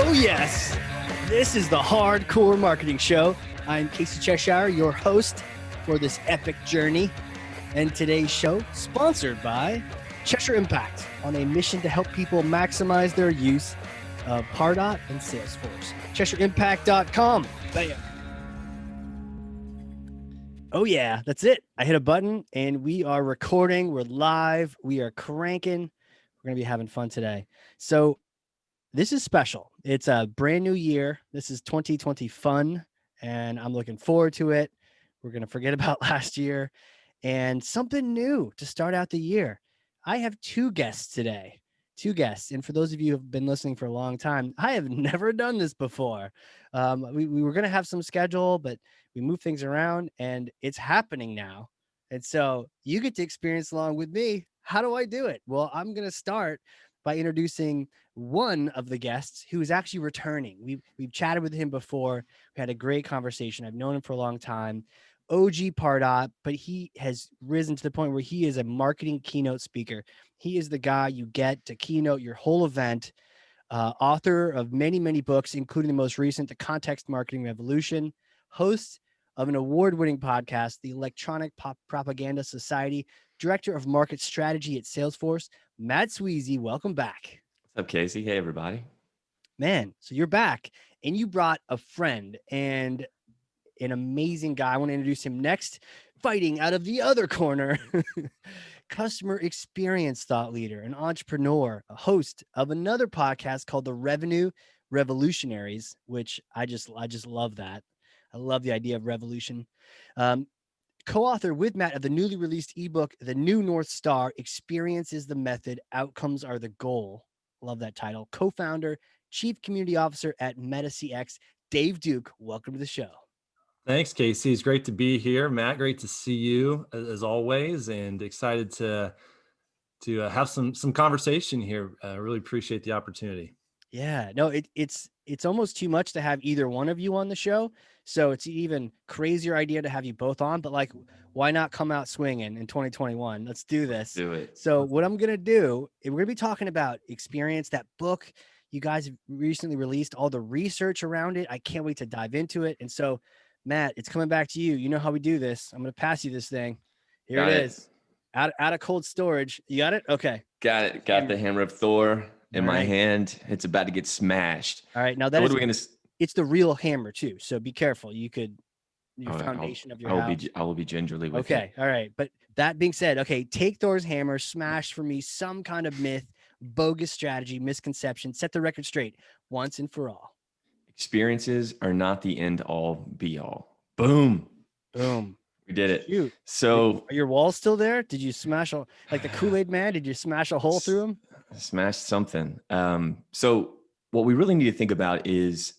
Oh, yes. This is the Hardcore Marketing Show. I'm Casey Cheshire, your host for this epic journey. And today's show, sponsored by Cheshire Impact, on a mission to help people maximize their use of Pardot and Salesforce. CheshireImpact.com. Bam. Oh, yeah, that's it. I hit a button and we are recording. We're live. We are cranking. We're going to be having fun today. So this is special. It's a brand new year. This is 2020 fun, and I'm looking forward to it. We're going to forget about last year and something new to start out the year. I have two guests today. And for those of you who have been listening for a long time, I have never done this before. We were going to have some schedule, but we moved things around and it's happening now. And so you get to experience along with me. How do I do it? Well, I'm going to start by introducing one of the guests who is actually returning. We've chatted with him before. We had a great conversation. I've known him for a long time. OG Pardot, but he has risen to the point where he is a marketing keynote speaker. He is the guy you get to keynote your whole event. Author of many, many books, including the most recent, The Context Marketing Revolution, host of an award-winning podcast, the Electronic Propaganda Society, director of market strategy at Salesforce, Mathew Sweezey. Welcome back. What's up, Casey? Hey, everybody. Man, so you're back and you brought a friend and an amazing guy. I want to introduce him next. Fighting out of the other corner, customer experience thought leader, an entrepreneur, a host of another podcast called the Revenue Revolutionaries, which I just love that. I love the idea of revolution. Co-author with Matt of the newly released ebook, The New North Star, Experience is the Method, Outcomes are the Goal. Love that title. Co-founder, chief community officer at MetaCX, Dave Duke. Welcome to the show. Thanks, Casey. It's great to be here. Matt, great to see you as always, and excited to have some conversation here. I really appreciate the opportunity. Yeah, no, it's almost too much to have either one of you on the show. So it's an even crazier idea to have you both on, but like, why not come out swinging in 2021? Let's do this. Do it. So what I'm going to do, we're going to be talking about Experience, that book you guys have recently released, all the research around it. I can't wait to dive into it. And so, Matt, it's coming back to you. You know how we do this. I'm going to pass you this thing. Here it is. Out of cold storage. You got it? Okay. Got it. Got the hammer of Thor in my hand. It's about to get smashed. All right. Now it's the real hammer too. So be careful. You could, foundation of your house. I will be gingerly with Okay. All right. But that being said, okay, take Thor's hammer, smash for me some kind of myth, bogus strategy, misconception, set the record straight once and for all. Experiences are not the end all be all. Boom. Boom. We did it. Shoot. So are your walls still there? Did you smash like the Kool-Aid man? Did you smash a hole through them? Smashed something. So what we really need to think about is,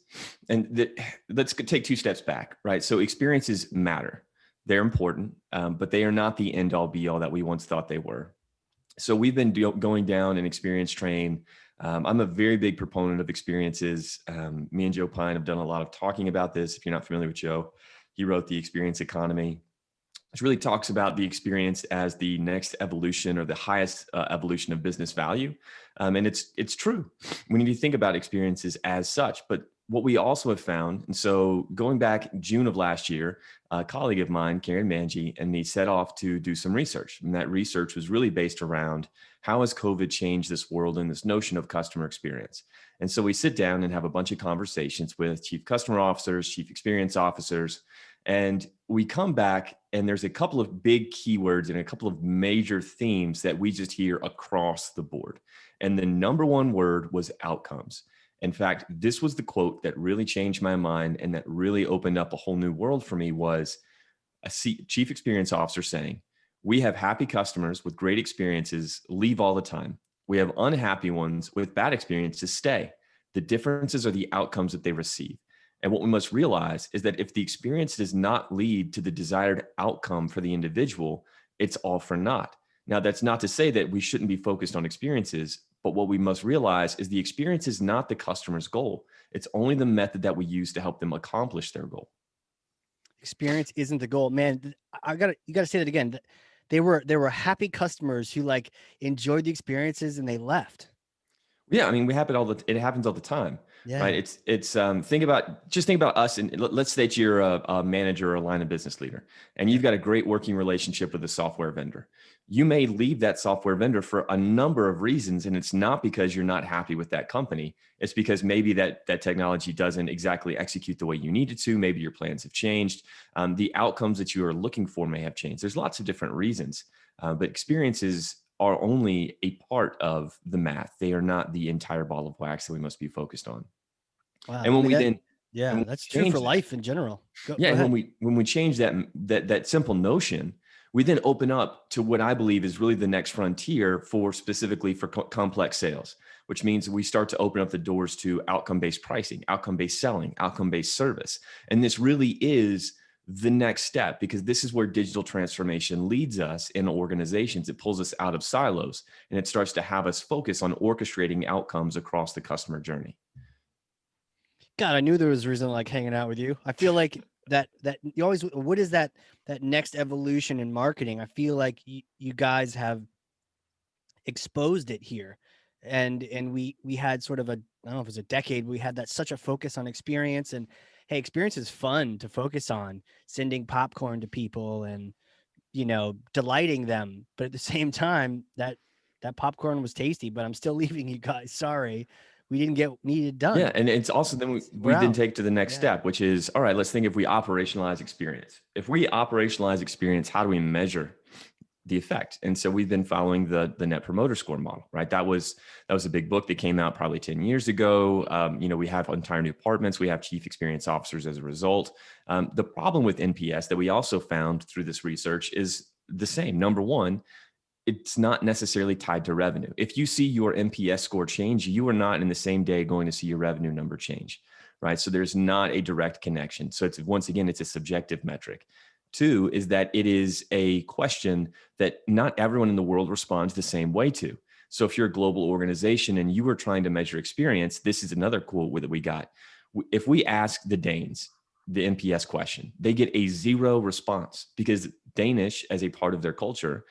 let's take two steps back, right? So experiences matter. They're important, but they are not the end all be all that we once thought they were. So we've been going down an experience train. I'm a very big proponent of experiences. Me and Joe Pine have done a lot of talking about this. If you're not familiar with Joe, he wrote The Experience Economy, which really talks about the experience as the next evolution or the highest evolution of business value. And it's true. We need to think about experiences as such. But what we also have found, and so going back June of last year, a colleague of mine, Karen Manji, and me set off to do some research. And that research was really based around how has COVID changed this world and this notion of customer experience. And so we sit down and have a bunch of conversations with chief customer officers, chief experience officers, and we come back and there's a couple of big keywords and a couple of major themes that we just hear across the board. And the number one word was outcomes. In fact, this was the quote that really changed my mind and that really opened up a whole new world for me. Was a chief experience officer saying, we have happy customers with great experiences leave all the time. We have unhappy ones with bad experiences stay. The differences are the outcomes that they receive. And what we must realize is that if the experience does not lead to the desired outcome for the individual, it's all for naught. Now, that's not to say that we shouldn't be focused on experiences, but what we must realize is the experience is not the customer's goal. It's only the method that we use to help them accomplish their goal. Experience isn't the goal, man. You got to say that again. There were happy customers who like enjoyed the experiences and they left. Yeah, I mean, it happens all the time. Yeah. right? Think about us, and let's say that you're a manager or a line of business leader, and you've got a great working relationship with a software vendor. You may leave that software vendor for a number of reasons, and it's not because you're not happy with that company. It's because maybe that technology doesn't exactly execute the way you need it to. Maybe your plans have changed. The outcomes that you are looking for may have changed. There's lots of different reasons, but experiences are only a part of the math. They are not the entire ball of wax that we must be focused on. Wow. And I when mean, we then yeah, when that's we true for change that, life in general. yeah, Go and ahead. when we change that simple notion, we then open up to what I believe is really the next frontier for specifically for complex sales, which means we start to open up the doors to outcome-based pricing, outcome-based selling, outcome-based service. And this really is the next step, because this is where digital transformation leads us in organizations. It pulls us out of silos, and it starts to have us focus on orchestrating outcomes across the customer journey. God, I knew there was a reason I like hanging out with you. I feel like that you always, what is that next evolution in marketing? I feel like you guys have exposed it here. And we had sort of a, I don't know if it was a decade, we had that such a focus on experience, and hey, experience is fun to focus on, sending popcorn to people and, delighting them. But at the same time, that popcorn was tasty, but I'm still leaving you guys. Sorry. We didn't get needed done. Yeah, and it's also then We're we then out. take to the next Yeah. step, which is, all right, let's think if we operationalize experience. If we operationalize experience, how do we measure the effect? And so we've been following the Net Promoter Score model, right? That was a big book that came out probably 10 years ago. We have entire new departments. We have chief experience officers as a result. The problem with NPS that we also found through this research is the same. Number one, it's not necessarily tied to revenue. If you see your NPS score change, you are not in the same day going to see your revenue number change, right? So there's not a direct connection. So once again, it's a subjective metric. Two is that it is a question that not everyone in the world responds the same way to. So if you're a global organization and you are trying to measure experience, this is another quote that we got. If we ask the Danes the NPS question, they get a 0 response, because Danish, as a part of their culture,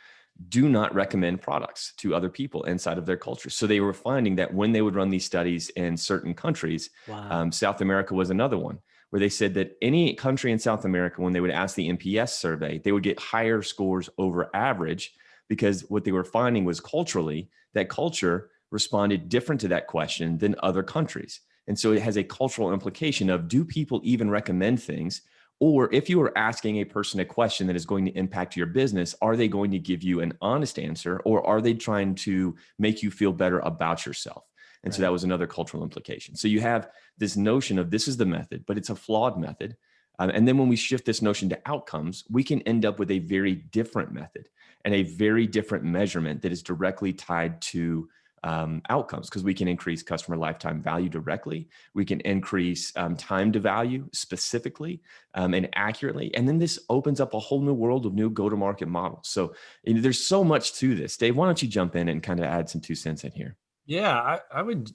do not recommend products to other people inside of their culture. So they were finding that when they would run these studies in certain countries, Wow. South America was another one, where they said that any country in South America, when they would ask the NPS survey, they would get higher scores over average, because what they were finding was culturally, that culture responded different to that question than other countries. And so it has a cultural implication of, do people even recommend things? Or if you are asking a person a question that is going to impact your business, are they going to give you an honest answer, or are they trying to make you feel better about yourself? And so that was another cultural implication. So you have this notion of this is the method, but it's a flawed method. And then when we shift this notion to outcomes, we can end up with a very different method and a very different measurement that is directly tied to outcomes, because we can increase customer lifetime value directly. We can increase time to value specifically and accurately. And then this opens up a whole new world of new go-to-market models. So there's so much to this. Dave, why don't you jump in and kind of add some 2 cents in here? Yeah, I would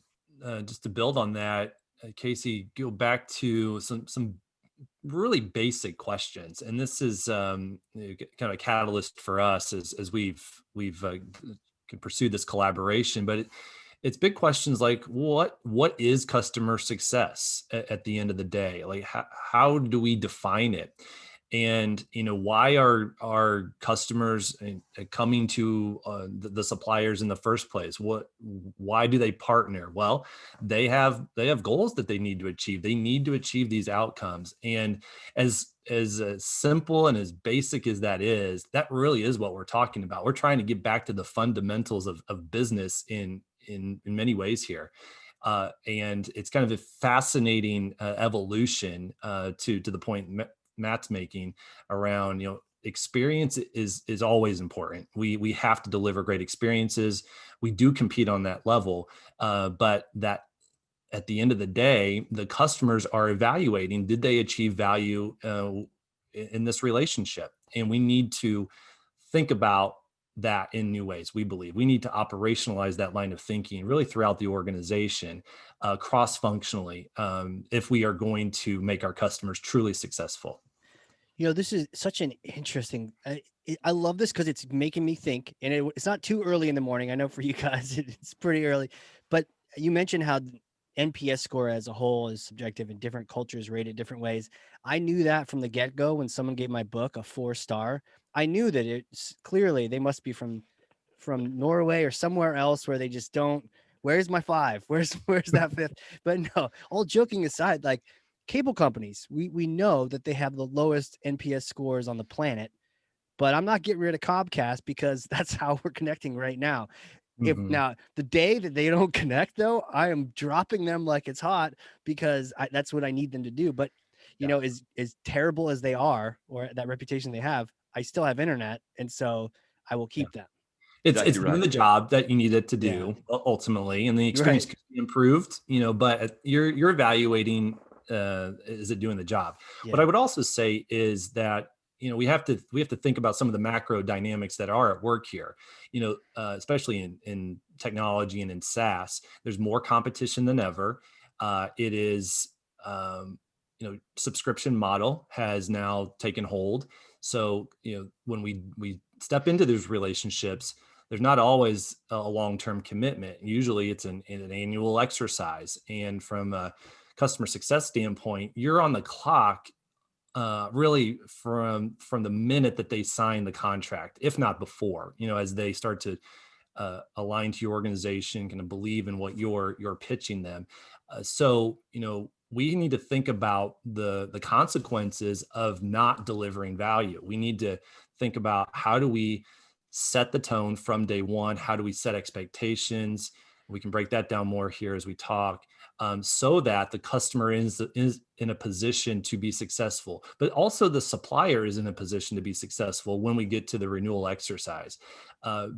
just to build on that, Casey, go back to some really basic questions, and this is kind of a catalyst for us as we've pursued this collaboration. But it's big questions like what is customer success at the end of the day? Like how do we define it? And why are our customers coming to the suppliers in the first place? Why do they partner? Well, they have goals that they need to achieve. They need to achieve these outcomes. And as simple and as basic as that really is what we're talking about. We're trying to get back to the fundamentals of business in many ways here. And it's kind of a fascinating evolution to the point Matt's making around, experience is always important. We have to deliver great experiences. We do compete on that level, but that at the end of the day, the customers are evaluating, did they achieve value in this relationship? And we need to think about that in new ways. We believe we need to operationalize that line of thinking really throughout the organization, cross-functionally, if we are going to make our customers truly successful. This is such an interesting, I love this because it's making me think, and it's not too early in the morning. I know for you guys, it's pretty early, but you mentioned how NPS score as a whole is subjective and different cultures rate it different ways. I knew that from the get-go when someone gave my book a 4-star. I knew that it's clearly they must be from Norway or somewhere else where they just don't. Where's my 5? Where's that 5th? But no, all joking aside, like cable companies, we know that they have the lowest NPS scores on the planet, but I'm not getting rid of Comcast because that's how we're connecting right now. If Mhm. now the day that they don't connect though, I am dropping them like it's hot because that's what I need them to do. But you know, as terrible as they are or that reputation they have, I still have internet, and so I will keep them. It's Exactly doing right. the job that you need it to Yeah. do ultimately, and the You're experience right. could be improved, but you're evaluating, is it doing the job? What I Yeah. would also say is that, we have to think about some of the macro dynamics that are at work here, especially in technology and in SaaS. There's more competition than ever. It is, subscription model has now taken hold. So, when we step into those relationships, there's not always a long-term commitment. Usually it's an annual exercise. And from a customer success standpoint, you're on the clock, really from the minute that they sign the contract, if not before, as they start to align to your organization, kind of believe in what you're pitching them. So, we need to think about the consequences of not delivering value. We need to think about, how do we set the tone from day one? How do we set expectations? We can break that down more here as we talk, so that the customer is in a position to be successful, but also the supplier is in a position to be successful when we get to the renewal exercise,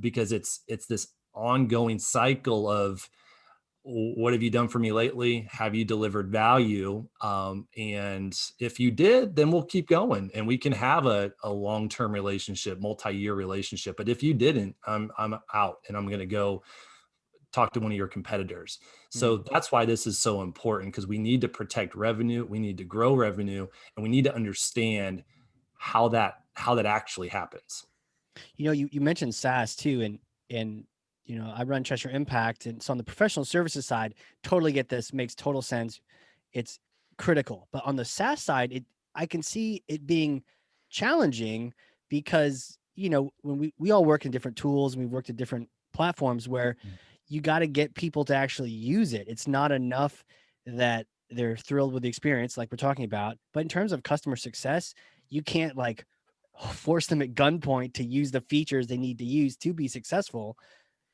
because it's this ongoing cycle of, what have you done for me lately? Have you delivered value? And if you did, then we'll keep going and we can have a long-term relationship, multi-year relationship. But if you didn't, I'm out and I'm going to go talk to one of your competitors. So that's why this is so important, because we need to protect revenue, we need to grow revenue, and we need to understand how that actually happens. You know, you mentioned SaaS too, and I run Cheshire Impact, and so on the professional services side, totally get this, makes total sense. It's critical, but on the SaaS side, I can see it being challenging because when we all work in different tools and we've worked at different platforms where you got to get people to actually use it. It's not enough that they're thrilled with the experience like we're talking about, but in terms of customer success, you can't like force them at gunpoint to use the features they need to use to be successful.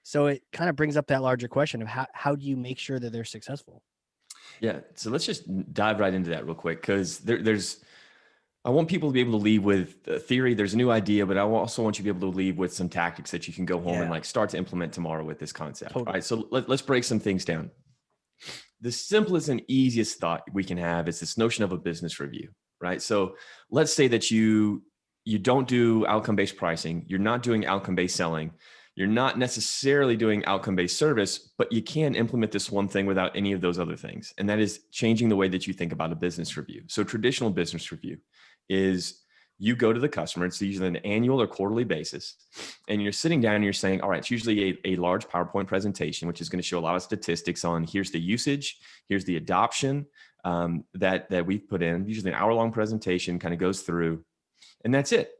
So it kind of brings up that larger question of how do you make sure that they're successful? Yeah. So let's just dive right into that real quick, because I want people to be able to leave with a theory. There's a new idea, but I also want you to be able to leave with some tactics that you can go home and like start to implement tomorrow with this concept. Totally. All right. So let's break some things down. The simplest and easiest thought we can have is this notion of a business review, right? So let's say that you don't do outcome-based pricing, you're not doing outcome-based selling, you're not necessarily doing outcome-based service, but you can implement this one thing without any of those other things. And that is changing the way that you think about a business review. So traditional business review is you go to the customer, it's usually an annual or quarterly basis, and you're sitting down and you're saying, all right, it's usually a large PowerPoint presentation, which is going to show a lot of statistics on here's the usage, here's the adoption that we've put in. Usually an hour-long presentation kind of goes through, and that's it.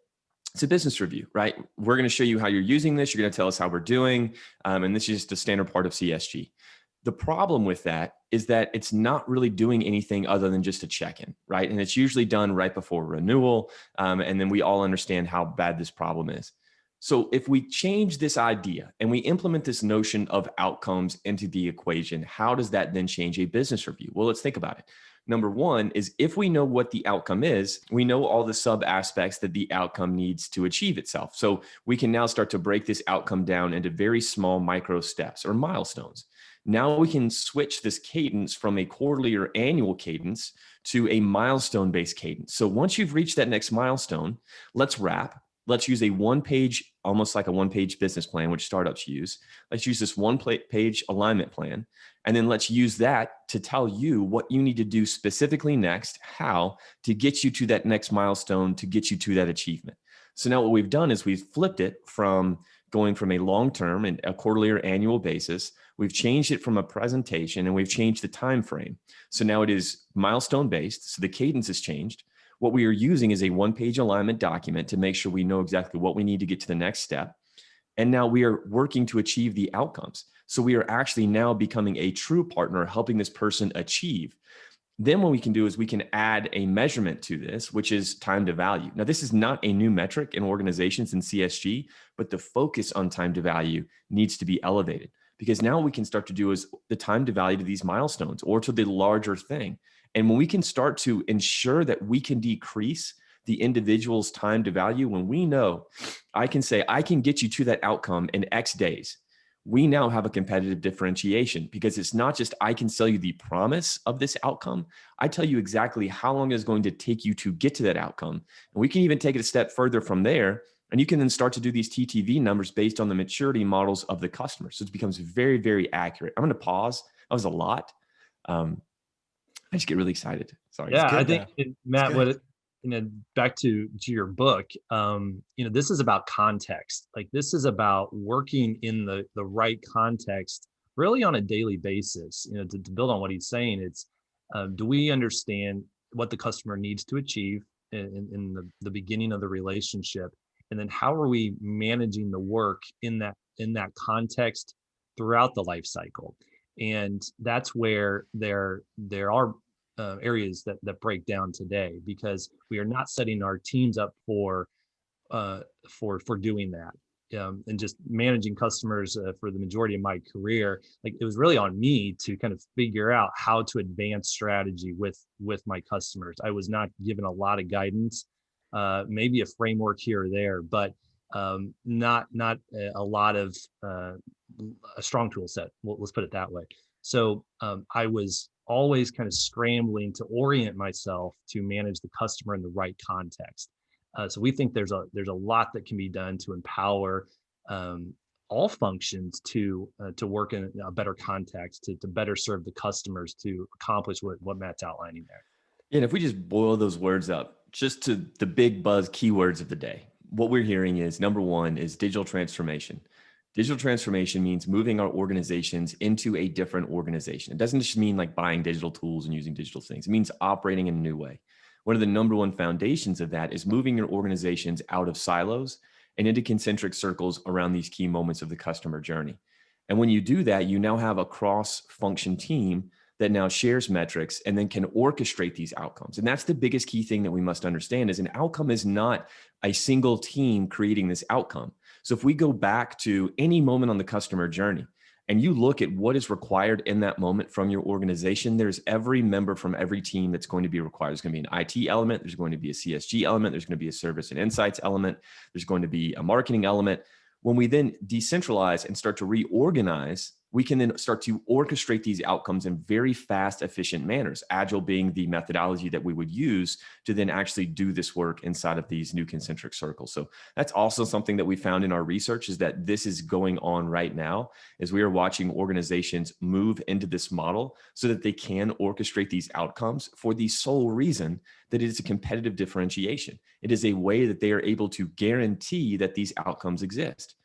It's a business review, right? We're going to show you how you're using this. You're going to tell us how we're doing. And this is just a standard part of CSG. The problem with that is that it's not really doing anything other than just a check-in, right? And it's usually done right before renewal. And then we all understand how bad this problem is. So if we change this idea and we implement this notion of outcomes into the equation, how does that then change a business review? Well, let's think about it. Number one is, if we know what the outcome is, we know all the sub aspects that the outcome needs to achieve itself. So we can now start to break this outcome down into very small micro steps or milestones. Now we can switch this cadence from a quarterly or annual cadence to a milestone-based cadence. So once you've reached that next milestone, let's wrap. Let's use a one-page, almost like a one-page business plan, which startups use. Let's use this one-page alignment plan. And then let's use that to tell you what you need to do specifically next, how to get you to that next milestone, to get you to that achievement. So now what we've done is we've flipped it from going from a long-term and a quarterly or annual basis. We've changed it from a presentation, and we've changed the time frame. So now it is milestone based. So the cadence has changed. What we are using is a one-page alignment document to make sure we know exactly what we need to get to the next step. And now we are working to achieve the outcomes. So we are actually now becoming a true partner, helping this person achieve. Then what we can do is we can add a measurement to this, which is time to value. Now, this is not a new metric in organizations in CSG, but the focus on time to value needs to be elevated, because now what we can start to do is the time to value to these milestones or to the larger thing. And when we can start to ensure that we can decrease the individual's time to value, when we know I can say, I can get you to that outcome in X days, we now have a competitive differentiation, because it's not just I can sell you the promise of this outcome. I tell you exactly how long it's going to take you to get to that outcome. And we can even take it a step further from there. And you can then start to do these TTV numbers based on the maturity models of the customer. So it becomes very, very accurate. I'm going to pause. That was a lot. I just get really excited. Sorry. Yeah, I good, think though. Matt, good. back to your book, this is about context. Like, this is about working in the right context, really on a daily basis. To build on what he's saying, it's do we understand what the customer needs to achieve in the beginning of the relationship, and then how are we managing the work in that context throughout the life cycle? And that's where there are areas that break down today, because we are not setting our teams up for doing that, and just managing customers for the majority of my career. Like, it was really on me to kind of figure out how to advance strategy with my customers. I was not given a lot of guidance, maybe a framework here or there, but not a lot of a strong tool set. Let's put it that way. So I was always kind of scrambling to orient myself to manage the customer in the right context. So we think there's a lot that can be done to empower all functions to work in a better context, to better serve the customers, to accomplish what Matt's outlining there. And if we just boil those words up just to the big buzz keywords of the day, what we're hearing is, number one is digital transformation. Digital transformation means moving our organizations into a different organization. It doesn't just mean like buying digital tools and using digital things. It means operating in a new way. One of the number one foundations of that is moving your organizations out of silos and into concentric circles around these key moments of the customer journey. And when you do that, you now have a cross-function team that now shares metrics and then can orchestrate these outcomes. And that's the biggest key thing that we must understand, is an outcome is not a single team creating this outcome. So if we go back to any moment on the customer journey and you look at what is required in that moment from your organization, there's every member from every team that's going to be required. There's going to be an IT element. There's going to be a CSG element. There's going to be a service and insights element. There's going to be a marketing element. When we then decentralize and start to reorganize, we can then start to orchestrate these outcomes in very fast, efficient manners, Agile being the methodology that we would use to then actually do this work inside of these new concentric circles. So that's also something that we found in our research, is that this is going on right now as we are watching organizations move into this model so that they can orchestrate these outcomes for the sole reason that it is a competitive differentiation. It is a way that they are able to guarantee that these outcomes exist.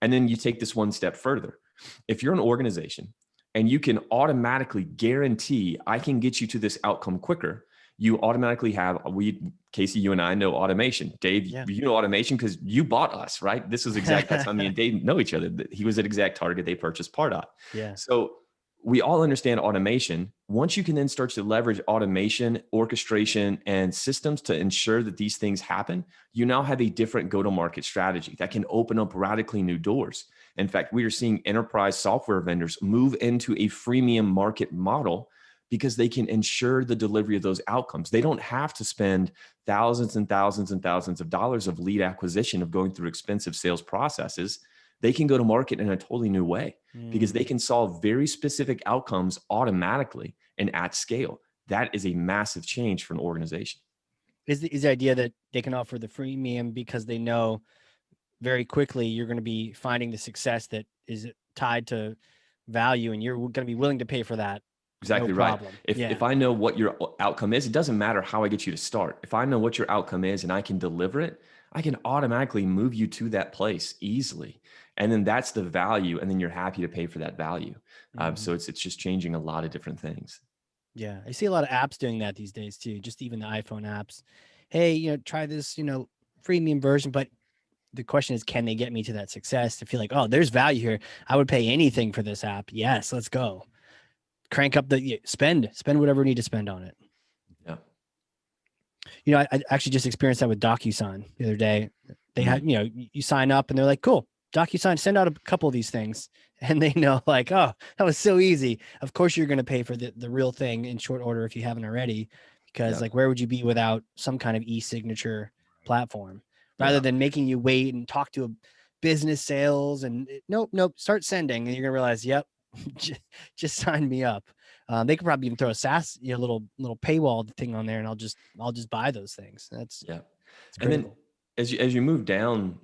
And then you take this one step further. If you're an organization and you can automatically guarantee I can get you to this outcome quicker, you automatically have, Casey, you and I know automation. Dave, you know automation because you bought us, right? This was that's how me and Dave know each other. He was at Exact Target. They purchased Pardot. Yeah. So we all understand automation. Once you can then start to leverage automation, orchestration, and systems to ensure that these things happen, you now have a different go-to-market strategy that can open up radically new doors. In fact, we are seeing enterprise software vendors move into a freemium market model because they can ensure the delivery of those outcomes. They don't have to spend thousands and thousands and thousands of dollars of lead acquisition, of going through expensive sales processes. They can go to market in a totally new way because they can solve very specific outcomes automatically and at scale. That is a massive change for an organization. Is the idea that they can offer the freemium because they know very quickly you're going to be finding the success that is tied to value, and you're going to be willing to pay for that. Exactly no right. problem. If I know what your outcome is, it doesn't matter how I get you to start. If I know what your outcome is and I can deliver it, I can automatically move you to that place easily. And then that's the value. And then you're happy to pay for that value. Mhm. So it's just changing a lot of different things. Yeah, I see a lot of apps doing that these days too. Just even the iPhone apps. Hey, try this, freemium version. But the question is, can they get me to that success to feel like, oh, there's value here. I would pay anything for this app. Yes, let's go. Crank up spend whatever we need to spend on it. Yeah. I actually just experienced that with DocuSign the other day. They Mm. had, you sign up and they're like, cool, DocuSign, send out a couple of these things. And they know like, oh, that was so easy. Of course, you're going to pay for the real thing in short order if you haven't already, because Yeah. like, where would you be without some kind of e-signature platform rather Yeah. than making you wait and talk to a business sales and nope, start sending. And you're going to realize, yep, just sign me up. They could probably even throw a SaaS, little paywall thing on there, and I'll just buy those things. It's Yeah. And then critical. as you move down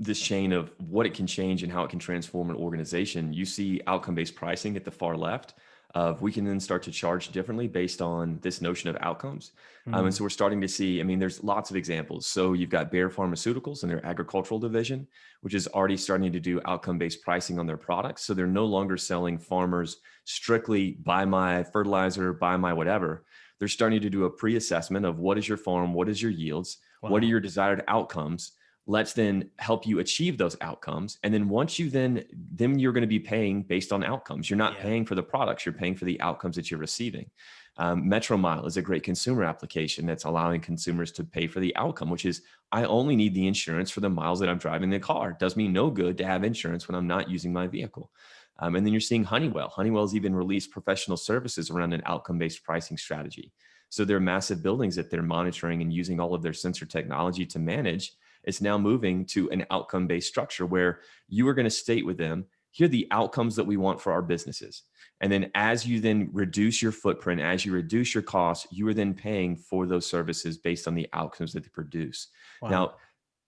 this chain of what it can change and how it can transform an organization, you see outcome-based pricing at the far left. Of we can then start to charge differently based on this notion of outcomes. And so we're starting to see, I mean, there's lots of examples. So you've got Bayer Pharmaceuticals and their agricultural division, which is already starting to do outcome-based pricing on their products. So they're no longer selling farmers strictly buy my fertilizer, buy my whatever. They're starting to do a pre-assessment of what is your farm, what is your yields, what are Wow. your desired outcomes. Let's then help you achieve those outcomes. And then once you then you're going to be paying based on outcomes. You're not Yeah. paying for the products, you're paying for the outcomes that you're receiving. Metro Mile is a great consumer application that's allowing consumers to pay for the outcome, which is I only need the insurance for the miles that I'm driving the car. It does me no good to have insurance when I'm not using my vehicle. And then you're seeing Honeywell. Honeywell's even released professional services around an outcome-based pricing strategy. So there are massive buildings that they're monitoring and using all of their sensor technology to manage. It's now moving to an outcome-based structure where you are going to state with them, here are the outcomes that we want for our businesses. And then as you then reduce your footprint, as you reduce your costs, you are then paying for those services based on the outcomes that they produce. Wow. Now,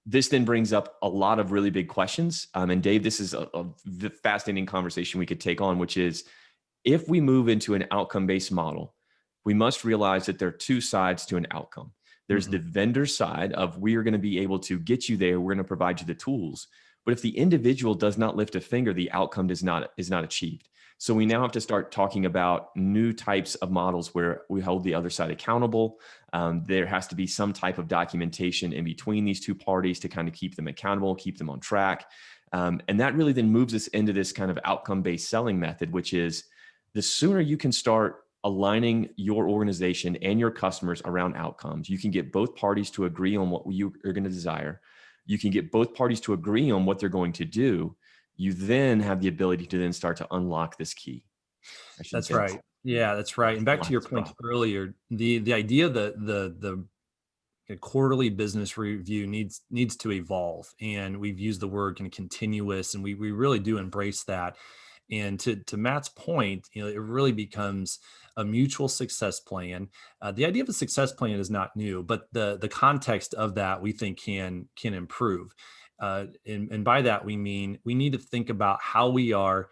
this then brings up a lot of really big questions. And Dave, this is a fascinating conversation we could take on, which is if we move into an outcome-based model, we must realize that there are two sides to an outcome. There's the vendor side of we are going to be able to get you there. We're going to provide you the tools. But if the individual does not lift a finger, the outcome is not achieved. So we now have to start talking about new types of models where we hold the other side accountable. There has to be some type of documentation in between these two parties to kind of keep them accountable, keep them on track. And that really then moves us into this kind of outcome-based selling method, which is the sooner you can start aligning your organization and your customers around outcomes, you can get both parties to agree on what you are going to desire. You can get both parties to agree on what they're going to do. You then have the ability to then start to unlock this key. That's right. Yeah, that's right. And back to your point earlier, the idea that the quarterly business review needs to evolve, and we've used the word kind of continuous, and we really do embrace that. And to Matt's point, it really becomes a mutual success plan. The idea of a success plan is not new, but the context of that we think can improve. And by that we mean we need to think about how we are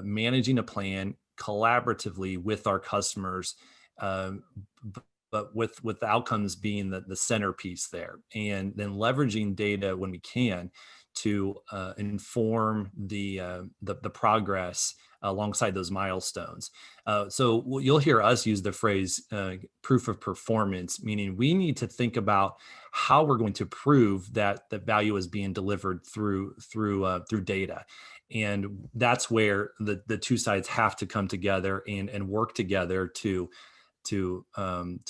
managing a plan collaboratively with our customers, but with outcomes being the centerpiece there, and then leveraging data when we can to inform the progress alongside those milestones. So you'll hear us use the phrase proof of performance, meaning we need to think about how we're going to prove that the value is being delivered through data. And that's where the two sides have to come together and work together to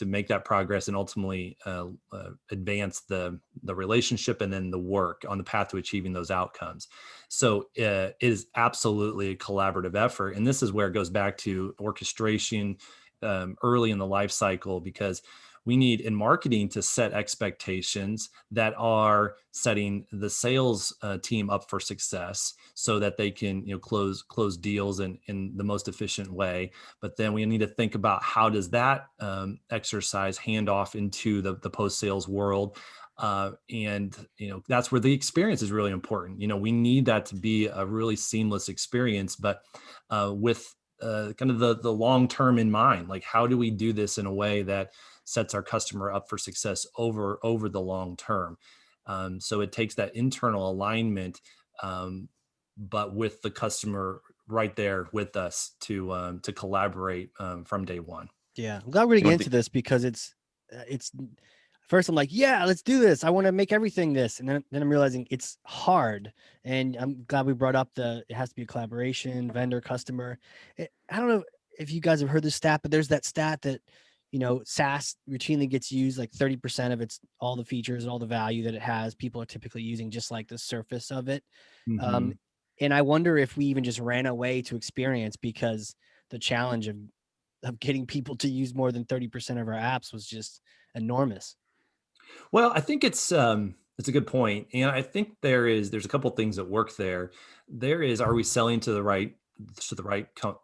make that progress and ultimately advance the relationship and then the work on the path to achieving those outcomes. So it is absolutely a collaborative effort, and this is where it goes back to orchestration early in the life cycle, because we need in marketing to set expectations that are setting the sales team up for success so that they can close deals in the most efficient way. But then we need to think about how does that exercise hand off into the post-sales world. And that's where the experience is really important. We need that to be a really seamless experience, but with kind of the long term in mind. Like, how do we do this in a way that sets our customer up for success over the long term? So it takes that internal alignment but with the customer right there with us to collaborate from day one. Yeah, I'm glad we're getting into this because it's first I'm like, yeah, let's do this. I want to make everything this, and then I'm realizing it's hard. And I'm glad we brought up it has to be a collaboration, vendor, customer. I don't know if you guys have heard this stat, but there's that stat that SaaS routinely gets used like 30% of its all the features and all the value that it has. People are typically using just like the surface of it. Mm-hmm. And I wonder if we even just ran away to experience because the challenge of getting people to use more than 30% of our apps was just enormous. Well, I think it's a good point, and I think there's a couple things that work there. Are we selling to the right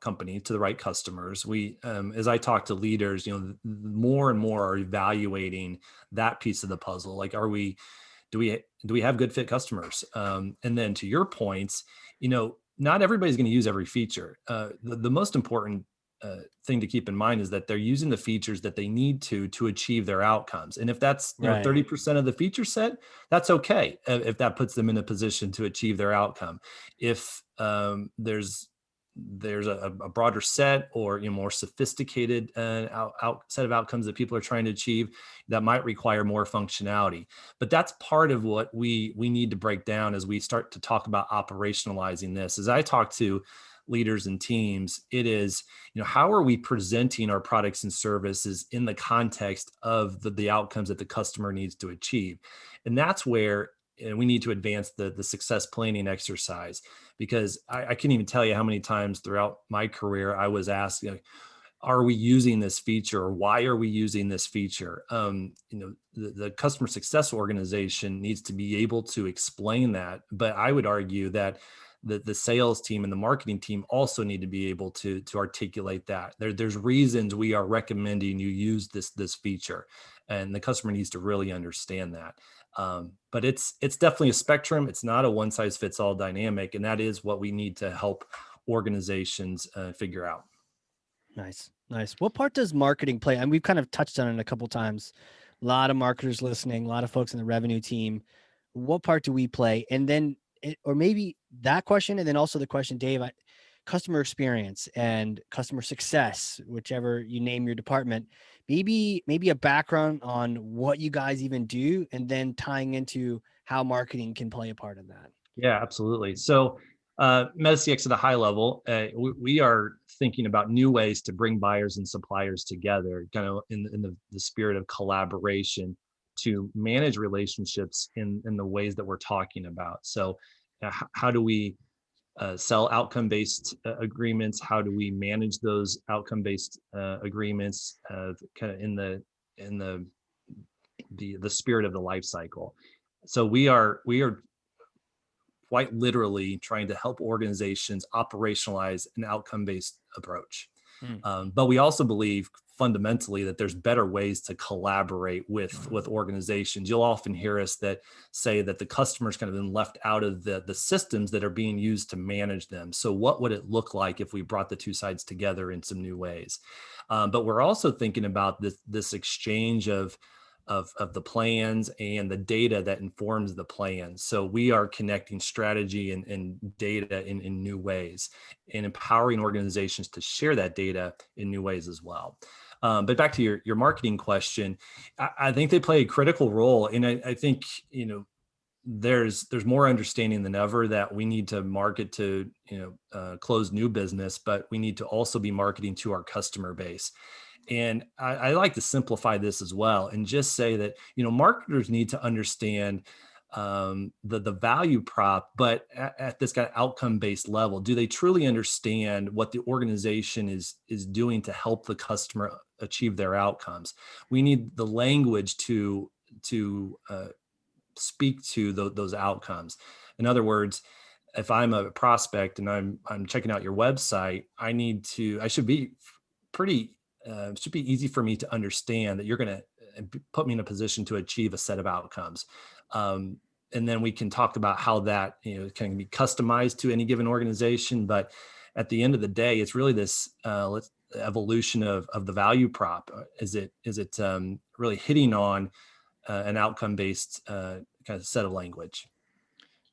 company, to the right customers? We as I talk to leaders, more and more are evaluating that piece of the puzzle. Like, do we have good fit customers? And then to your points, not everybody's going to use every feature. The most important thing to keep in mind is that they're using the features that they need to achieve their outcomes. And if that's 30% of the feature set, that's okay if that puts them in a position to achieve their outcome. If there's a broader set or more sophisticated set of outcomes that people are trying to achieve, that might require more functionality. But that's part of what we need to break down as we start to talk about operationalizing this. As I talk to leaders and teams, it is, how are we presenting our products and services in the context of the outcomes that the customer needs to achieve? And that's where we need to advance the success planning exercise, because I can't even tell you how many times throughout my career I was asked, are we using this feature, or why are we using this feature? The customer success organization needs to be able to explain that, but I would argue that the sales team and the marketing team also need to be able to articulate that. There's reasons we are recommending you use this feature, and the customer needs to really understand that. But it's definitely a spectrum. It's not a one size fits all dynamic, and that is what we need to help organizations figure out. Nice. What part does marketing play? And we've kind of touched on it a couple times. A lot of marketers listening, a lot of folks in the revenue team. What part do we play? And then, or maybe that question, and then also the question, Dave, customer experience and customer success, whichever you name your department. Maybe a background on what you guys even do, and then tying into how marketing can play a part in that. Yeah, absolutely. So MetaCX at a high level, we are thinking about new ways to bring buyers and suppliers together, kind of in the spirit of collaboration, to manage relationships in the ways that we're talking about. So how do we sell outcome-based agreements? How do we manage those outcome-based agreements kind of in the spirit of the life cycle? So we are quite literally trying to help organizations operationalize an outcome-based approach. But we also believe fundamentally that there's better ways to collaborate with organizations. You'll often hear us say that the customer's kind of been left out of the systems that are being used to manage them. So what would it look like if we brought the two sides together in some new ways? But we're also thinking about this exchange of the plans and the data that informs the plans. So we are connecting strategy and data in new ways, and empowering organizations to share that data in new ways as well. But back to your marketing question, I think they play a critical role. And I think, there's more understanding than ever that we need to market to, close new business, but we need to also be marketing to our customer base. And I like to simplify this as well and just say that, marketers need to understand the value prop, but at this kind of outcome-based level. Do they truly understand what the organization is doing to help the customer achieve their outcomes? We need the language to speak to those outcomes. In other words, if I'm a prospect and I'm checking out your website, I should be pretty. It should be easy for me to understand that you're going to put me in a position to achieve a set of outcomes. And then we can talk about how that can be customized to any given organization. But at the end of the day, it's really this evolution of the value prop. Is it really hitting on an outcome-based kind of set of language?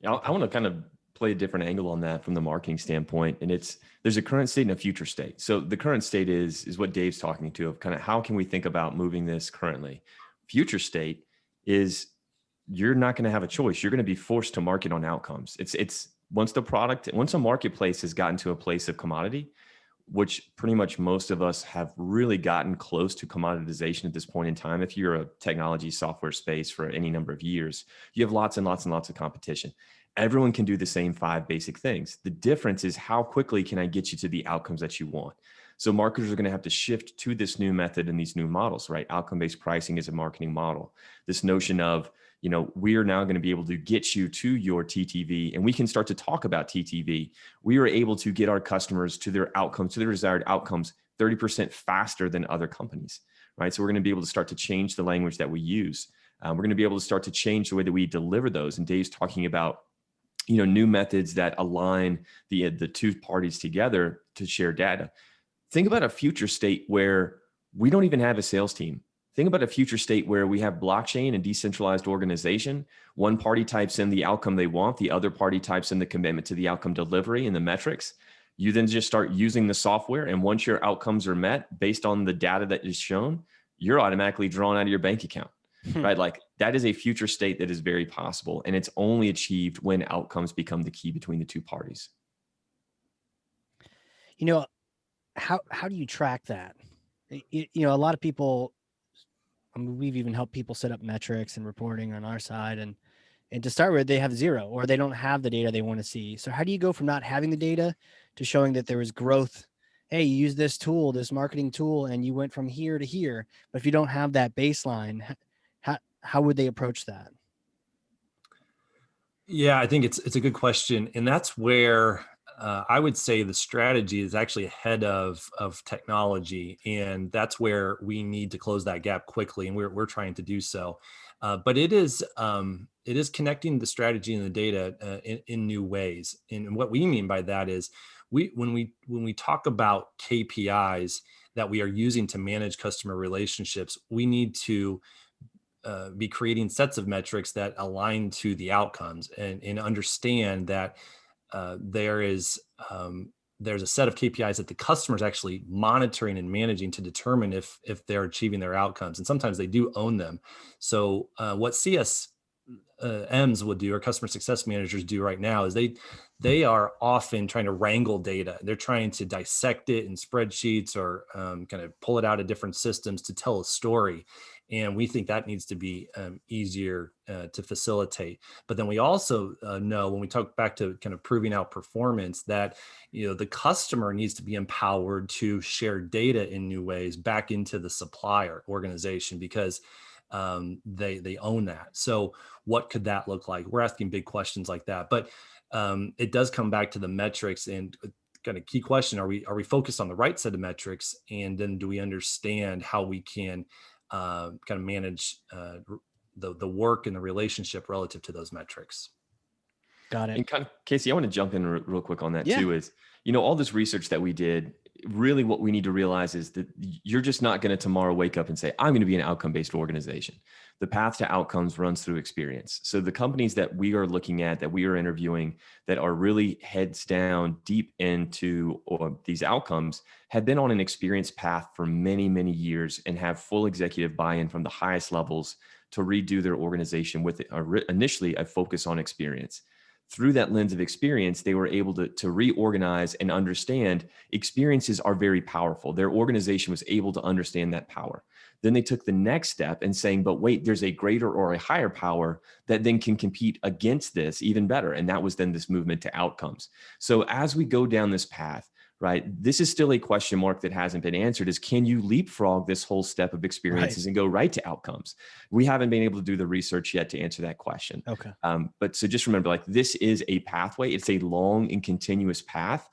I want to kind of play a different angle on that from the marketing standpoint. And there's a current state and a future state. So the current state is what Dave's talking to, of kind of how can we think about moving this currently. Future state is you're not going to have a choice. You're going to be forced to market on outcomes. It's once a marketplace has gotten to a place of commodity, which pretty much most of us have really gotten close to commoditization at this point in time. If you're a technology software space for any number of years, you have lots and lots and lots of competition. Everyone can do the same 5 basic things. The difference is how quickly can I get you to the outcomes that you want? So marketers are going to have to shift to this new method and these new models, right? Outcome-based pricing is a marketing model. This notion of, we are now going to be able to get you to your TTV, and we can start to talk about TTV. We are able to get our customers to their outcomes, to their desired outcomes 30% faster than other companies, right? So we're going to be able to start to change the language that we use. We're going to be able to start to change the way that we deliver those. And Dave's talking about, new methods that align the two parties together to share data. Think about a future state where we don't even have a sales team. Think about a future state where we have blockchain and decentralized organization. One party types in the outcome they want. The other party types in the commitment to the outcome delivery and the metrics. You then just start using the software. And once your outcomes are met based on the data that is shown, you're automatically drawn out of your bank account, right? Like that is a future state that is very possible. And it's only achieved when outcomes become the key between the two parties. How do you track that? A lot of people, we've even helped people set up metrics and reporting on our side, and to start with, they have 0 or they don't have the data they want to see. So how do you go from not having the data to showing that there was growth? Hey, you use this tool, this marketing tool, and you went from here to here. But if you don't have that baseline, how would they approach that? Yeah, I think it's a good question, and that's where I would say the strategy is actually ahead of technology, and that's where we need to close that gap quickly, and we're trying to do so. But it is connecting the strategy and the data in new ways. And what we mean by that is when we talk about KPIs that we are using to manage customer relationships, we need to be creating sets of metrics that align to the outcomes and understand that there's a set of KPIs that the customer is actually monitoring and managing to determine if they're achieving their outcomes. And sometimes they do own them. So what CSMs would do, or customer success managers do right now, is they are often trying to wrangle data. They're trying to dissect it in spreadsheets or kind of pull it out of different systems to tell a story. And we think that needs to be easier to facilitate. But then we also know, when we talk back to kind of proving out performance, that the customer needs to be empowered to share data in new ways back into the supplier organization, because they own that. So what could that look like? We're asking big questions like that. But it does come back to the metrics, and kind of key question: are we focused on the right set of metrics, and then do we understand how we can kind of manage the work and the relationship relative to those metrics? Got it. And kind of, Casey, I want to jump in real quick on that too. Is all this research that we did, really what we need to realize is that you're just not going to tomorrow wake up and say, I'm going to be an outcome-based organization. The path to outcomes runs through experience. So the companies that we are looking at, that we are interviewing, that are really heads down deep into these outcomes, have been on an experience path for many, many years and have full executive buy-in from the highest levels to redo their organization with initially a focus on experience. Through that lens of experience, they were able to reorganize and understand experiences are very powerful. Their organization was able to understand that power. Then they took the next step and saying, but wait, there's a greater or a higher power that then can compete against this even better. And that was then this movement to outcomes. So as we go down this path, right, this is still a question mark that hasn't been answered, is can you leapfrog this whole step of experiences and go right to outcomes? We haven't been able to do the research yet to answer that question. Okay. But so just remember, like, this is a pathway. It's a long and continuous path.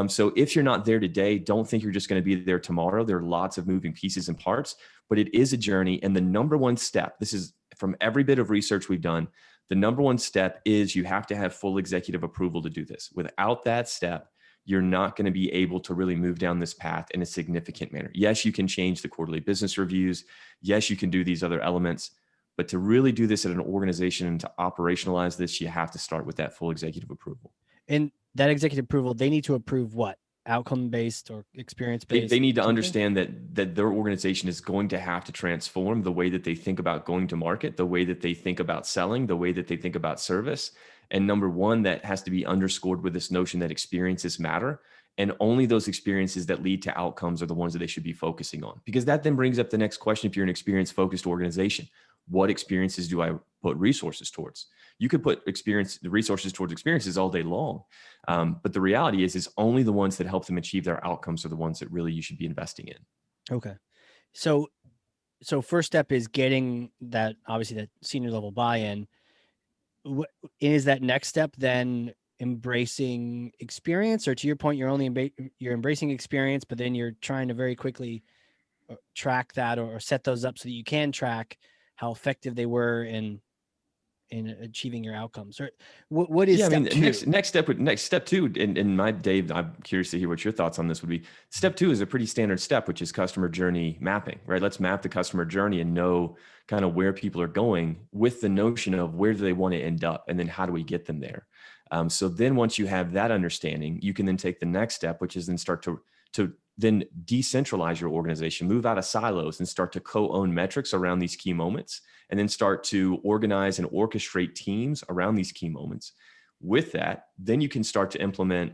So if you're not there today, don't think you're just going to be there tomorrow. There are lots of moving pieces and parts, but it is a journey. And the number one step, this is from every bit of research we've done, the number one step is you have to have full executive approval to do this. Without that step, you're not going to be able to really move down this path in a significant manner. Yes, you can change the quarterly business reviews. Yes, you can do these other elements. But to really do this at an organization and to operationalize this, you have to start with that full executive approval. And that executive approval, they need to approve what? Outcome-based or experience-based? They need to something? understand that their organization is going to have to transform the way that they think about going to market, the way that they think about selling, the way that they think about service. And number one, that has to be underscored with this notion that experiences matter. And only those experiences that lead to outcomes are the ones that they should be focusing on. Because that then brings up the next question. If you're an experience-focused organization, what experiences do I put resources towards? You could put the resources towards experiences all day long. But the reality is only the ones that help them achieve their outcomes are the ones that really you should be investing in. Okay. So first step is getting that, obviously, that senior level buy-in. Is that next step then embracing experience, or to your point, you're embracing experience, but then you're trying to very quickly track that or set those up so that you can track how effective they were in achieving your outcomes? Or what is step two? Next step two, and Dave, I'm curious to hear what your thoughts on this would be. Step two is a pretty standard step, which is customer journey mapping, right? Let's map the customer journey and know kind of where people are going with the notion of where do they want to end up, and then how do we get them there? So then once you have that understanding, you can then take the next step, which is then start to then decentralize your organization, move out of silos and start to co-own metrics around these key moments, and then start to organize and orchestrate teams around these key moments. With that, then you can start to implement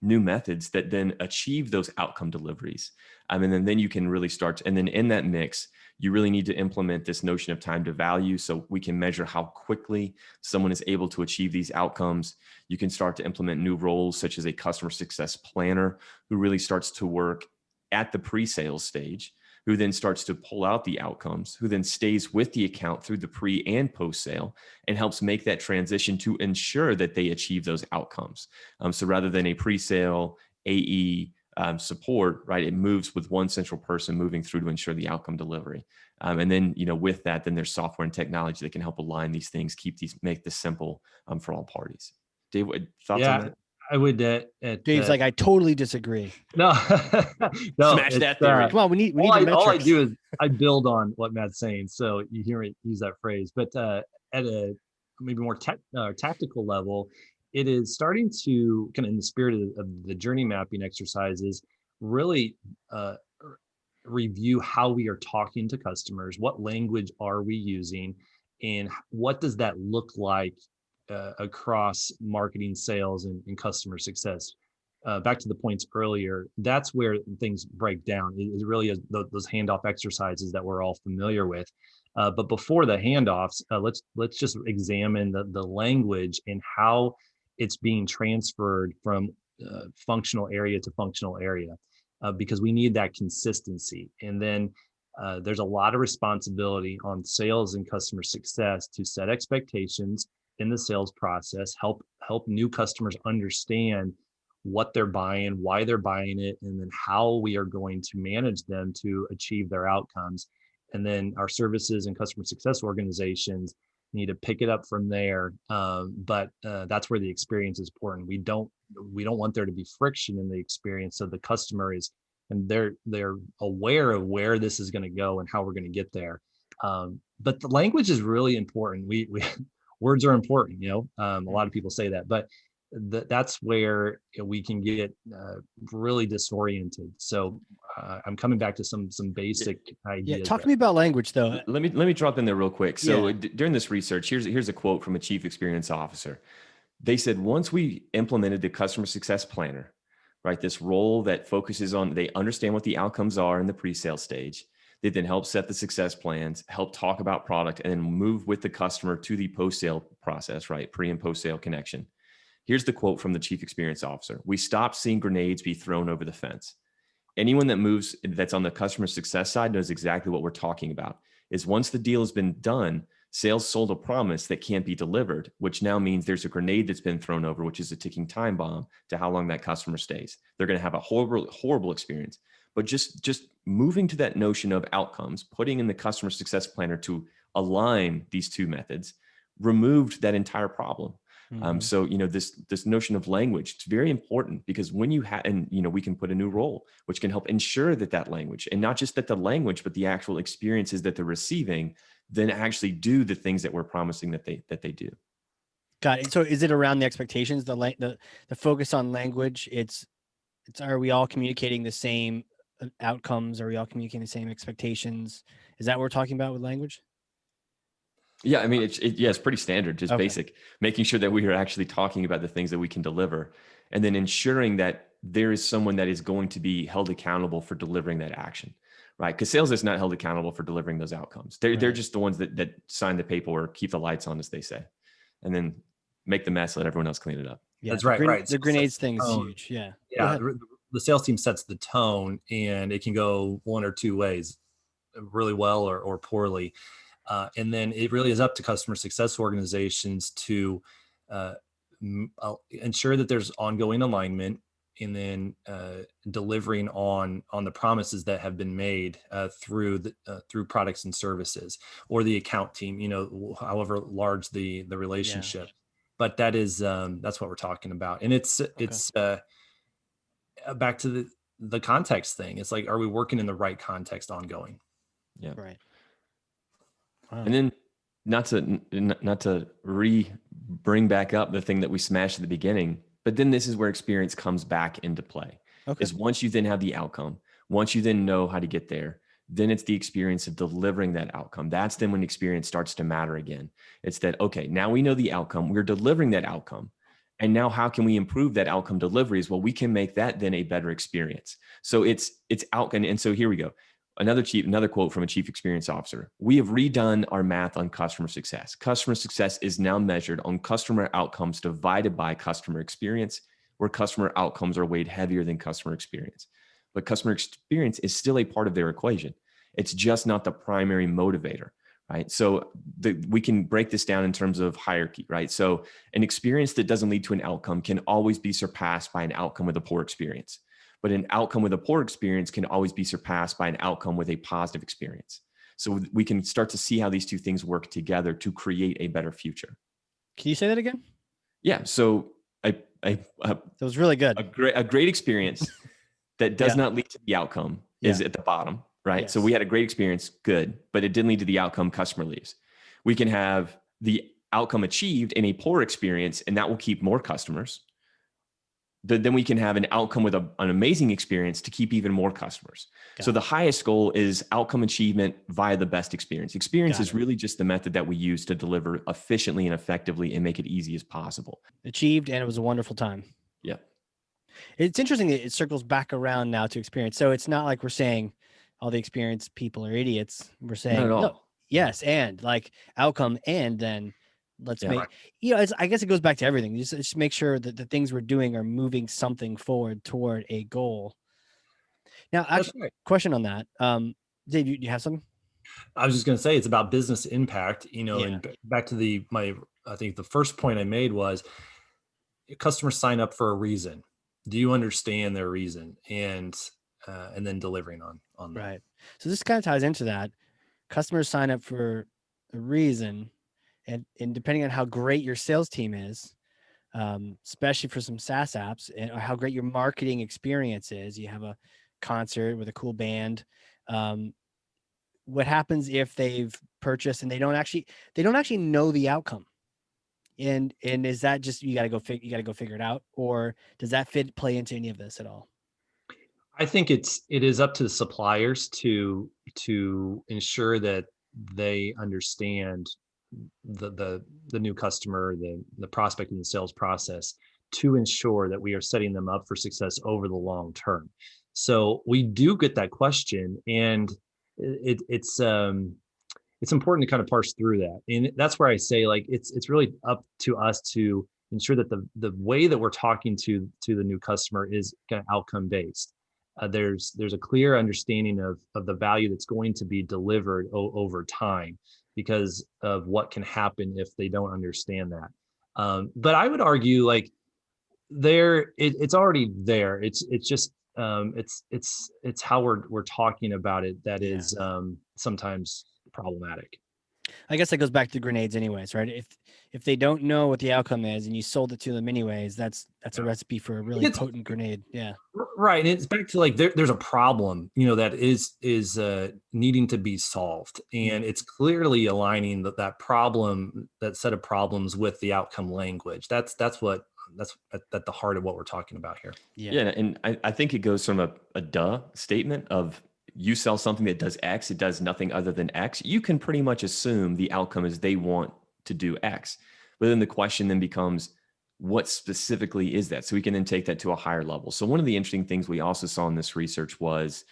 new methods that then achieve those outcome deliveries. And then you can really start and then in that mix, you really need to implement this notion of time to value so we can measure how quickly someone is able to achieve these outcomes. You can start to implement new roles such as a customer success planner who really starts to work at the pre-sales stage, who then starts to pull out the outcomes, who then stays with the account through the pre and post sale and helps make that transition to ensure that they achieve those outcomes. So rather than a pre-sale AE support, right, it moves with one central person moving through to ensure the outcome delivery. And then, with that, then there's software and technology that can help align these things, make this simple for all parties. Dave, thoughts on that? I would. Dave's like, I totally disagree. No, no. Smash that theory. Come on, we need the metrics. All I do is I build on what Matt's saying. So you hear me use that phrase, but at a maybe more tactical level, it is starting to kind of in the spirit of the journey mapping exercises, really review how we are talking to customers, what language are we using, and what does that look like across marketing, sales, and customer success. Back to the points earlier, that's where things break down. It really is those handoff exercises that we're all familiar with. But before the handoffs, let's just examine the language and how it's being transferred from functional area to functional area, because we need that consistency. And then there's a lot of responsibility on sales and customer success to set expectations in the sales process, help new customers understand what they're buying, why they're buying it, and then how we are going to manage them to achieve their outcomes. And then our services and customer success organizations need to pick it up from there. But that's where the experience is important. We don't want there to be friction in the experience, so the customer is, and they're aware of where this is going to go and how we're going to get there. But the language is really important. We words are important, a lot of people say that, but that's where we can get really disoriented. So I'm coming back to some basic ideas. Yeah, talk to me about language, though. Let me drop in there real quick. So during this research, here's a quote from a chief experience officer. They said, once we implemented the customer success planner, right, this role that focuses on, they understand what the outcomes are in the pre-sale stage. They then help set the success plans, help talk about product, and then move with the customer to the post-sale process, right? Pre and post-sale connection. Here's the quote from the chief experience officer. We stopped seeing grenades be thrown over the fence. Anyone that moves that's on the customer success side knows exactly what we're talking about. Is once the deal has been done, sales sold a promise that can't be delivered, which now means there's a grenade that's been thrown over, which is a ticking time bomb to how long that customer stays. They're going to have a horrible experience. But just moving to that notion of outcomes, putting in the customer success planner to align these two methods, removed that entire problem. So, this notion of language, it's very important, because when you have, and, we can put a new role, which can help ensure that language, and not just that the language, but the actual experiences that they're receiving, then actually do the things that we're promising that they do. Got it. So is it around the expectations, the focus on language? It's are we all communicating the same outcomes? Are we all communicating the same expectations? Is that what we're talking about with language? Yeah, I mean, it's pretty standard, just Okay. basic, making sure that we are actually talking about the things that we can deliver, and then ensuring that there is someone that is going to be held accountable for delivering that action, right? Because sales is not held accountable for delivering those outcomes. They're Right. just the ones that sign the paperwork, keep the lights on, as they say, and then make the mess, let everyone else clean it up. Yeah, That's right. Right. the So it sets grenades the thing is tone. huge. Yeah. Go Yeah. ahead. The sales team sets the tone, and it can go one or two ways, really well or poorly. And then it really is up to customer success organizations to ensure that there's ongoing alignment, and then delivering on the promises that have been made through products and services, or the account team, however large the relationship. But that is that's what we're talking about, and it's back to the context thing. It's like, are we working in the right context ongoing? Yeah. Right. Wow. And then not to bring back up the thing that we smashed at the beginning, but then this is where experience comes back into play. Okay. Is once you then have the outcome, once you then know how to get there, then it's the experience of delivering that outcome. That's then when experience starts to matter again. It's that, okay, now we know the outcome, we're delivering that outcome. And now how can we improve that outcome deliveries? Well, we can make that then a better experience. So it's outcome. And so here we go. Another quote from a chief experience officer. We have redone our math on customer success. Customer success is now measured on customer outcomes divided by customer experience, where customer outcomes are weighed heavier than customer experience. But customer experience is still a part of their equation. It's just not the primary motivator, right? So we can break this down in terms of hierarchy, right? So an experience that doesn't lead to an outcome can always be surpassed by an outcome with a poor experience. But an outcome with a poor experience can always be surpassed by an outcome with a positive experience. So we can start to see how these two things work together to create a better future. Can you say that again? Yeah. So that was really good. A great experience that does not lead to the outcome is at the bottom, right? Yes. So we had a great experience, good, but it didn't lead to the outcome, customer leaves. We can have the outcome achieved in a poor experience, and that will keep more customers. Then we can have an outcome with an amazing experience to keep even more customers. So the highest goal is outcome achievement via the best experience. Experience is really just the method that we use to deliver efficiently and effectively and make it easy as possible. Achieved, and it was a wonderful time. Yeah. It's interesting that it circles back around now to experience. So it's not like we're saying all the experienced people are idiots. We're saying, not at all. No, yes, and like outcome, and then let's make, Right. I guess it goes back to everything. Just make sure that the things we're doing are moving something forward toward a goal. Now, actually, question on that. Dave, you have something? I was just going to say, it's about business impact, and back to I think the first point I made was customers sign up for a reason. Do you understand their reason? And then delivering on that. Right. So this kind of ties into that. Customers sign up for a reason. And depending on how great your sales team is, especially for some SaaS apps, and how great your marketing experience is, you have a concert with a cool band. What happens if they've purchased and they don't actually know the outcome? And is that just you got to go figure it out, or does that play into any of this at all? I think it is up to the suppliers to ensure that they understand the new customer, the prospect in the sales process, to ensure that we are setting them up for success over the long term. So we do get that question, and it's important to kind of parse through that. And that's where I say, like, it's really up to us to ensure that the way that we're talking to the new customer is kind of outcome based. There's a clear understanding of the value that's going to be delivered over time, because of what can happen if they don't understand that. But I would argue, like, it's already there. It's just it's how we're talking about it that is sometimes problematic. I guess that goes back to grenades anyways, right? If they don't know what the outcome is and you sold it to them anyways, that's a recipe for a really potent grenade. Yeah. Right. And it's back to like there's a problem, that is needing to be solved. And it's clearly aligning that problem, that set of problems with the outcome language. That's at the heart of what we're talking about here. Yeah. And I think it goes from a duh statement of you sell something that does X, it does nothing other than X. You can pretty much assume the outcome is they want to do X. But then the question then becomes, what specifically is that? So we can then take that to a higher level. So one of the interesting things we also saw in this research was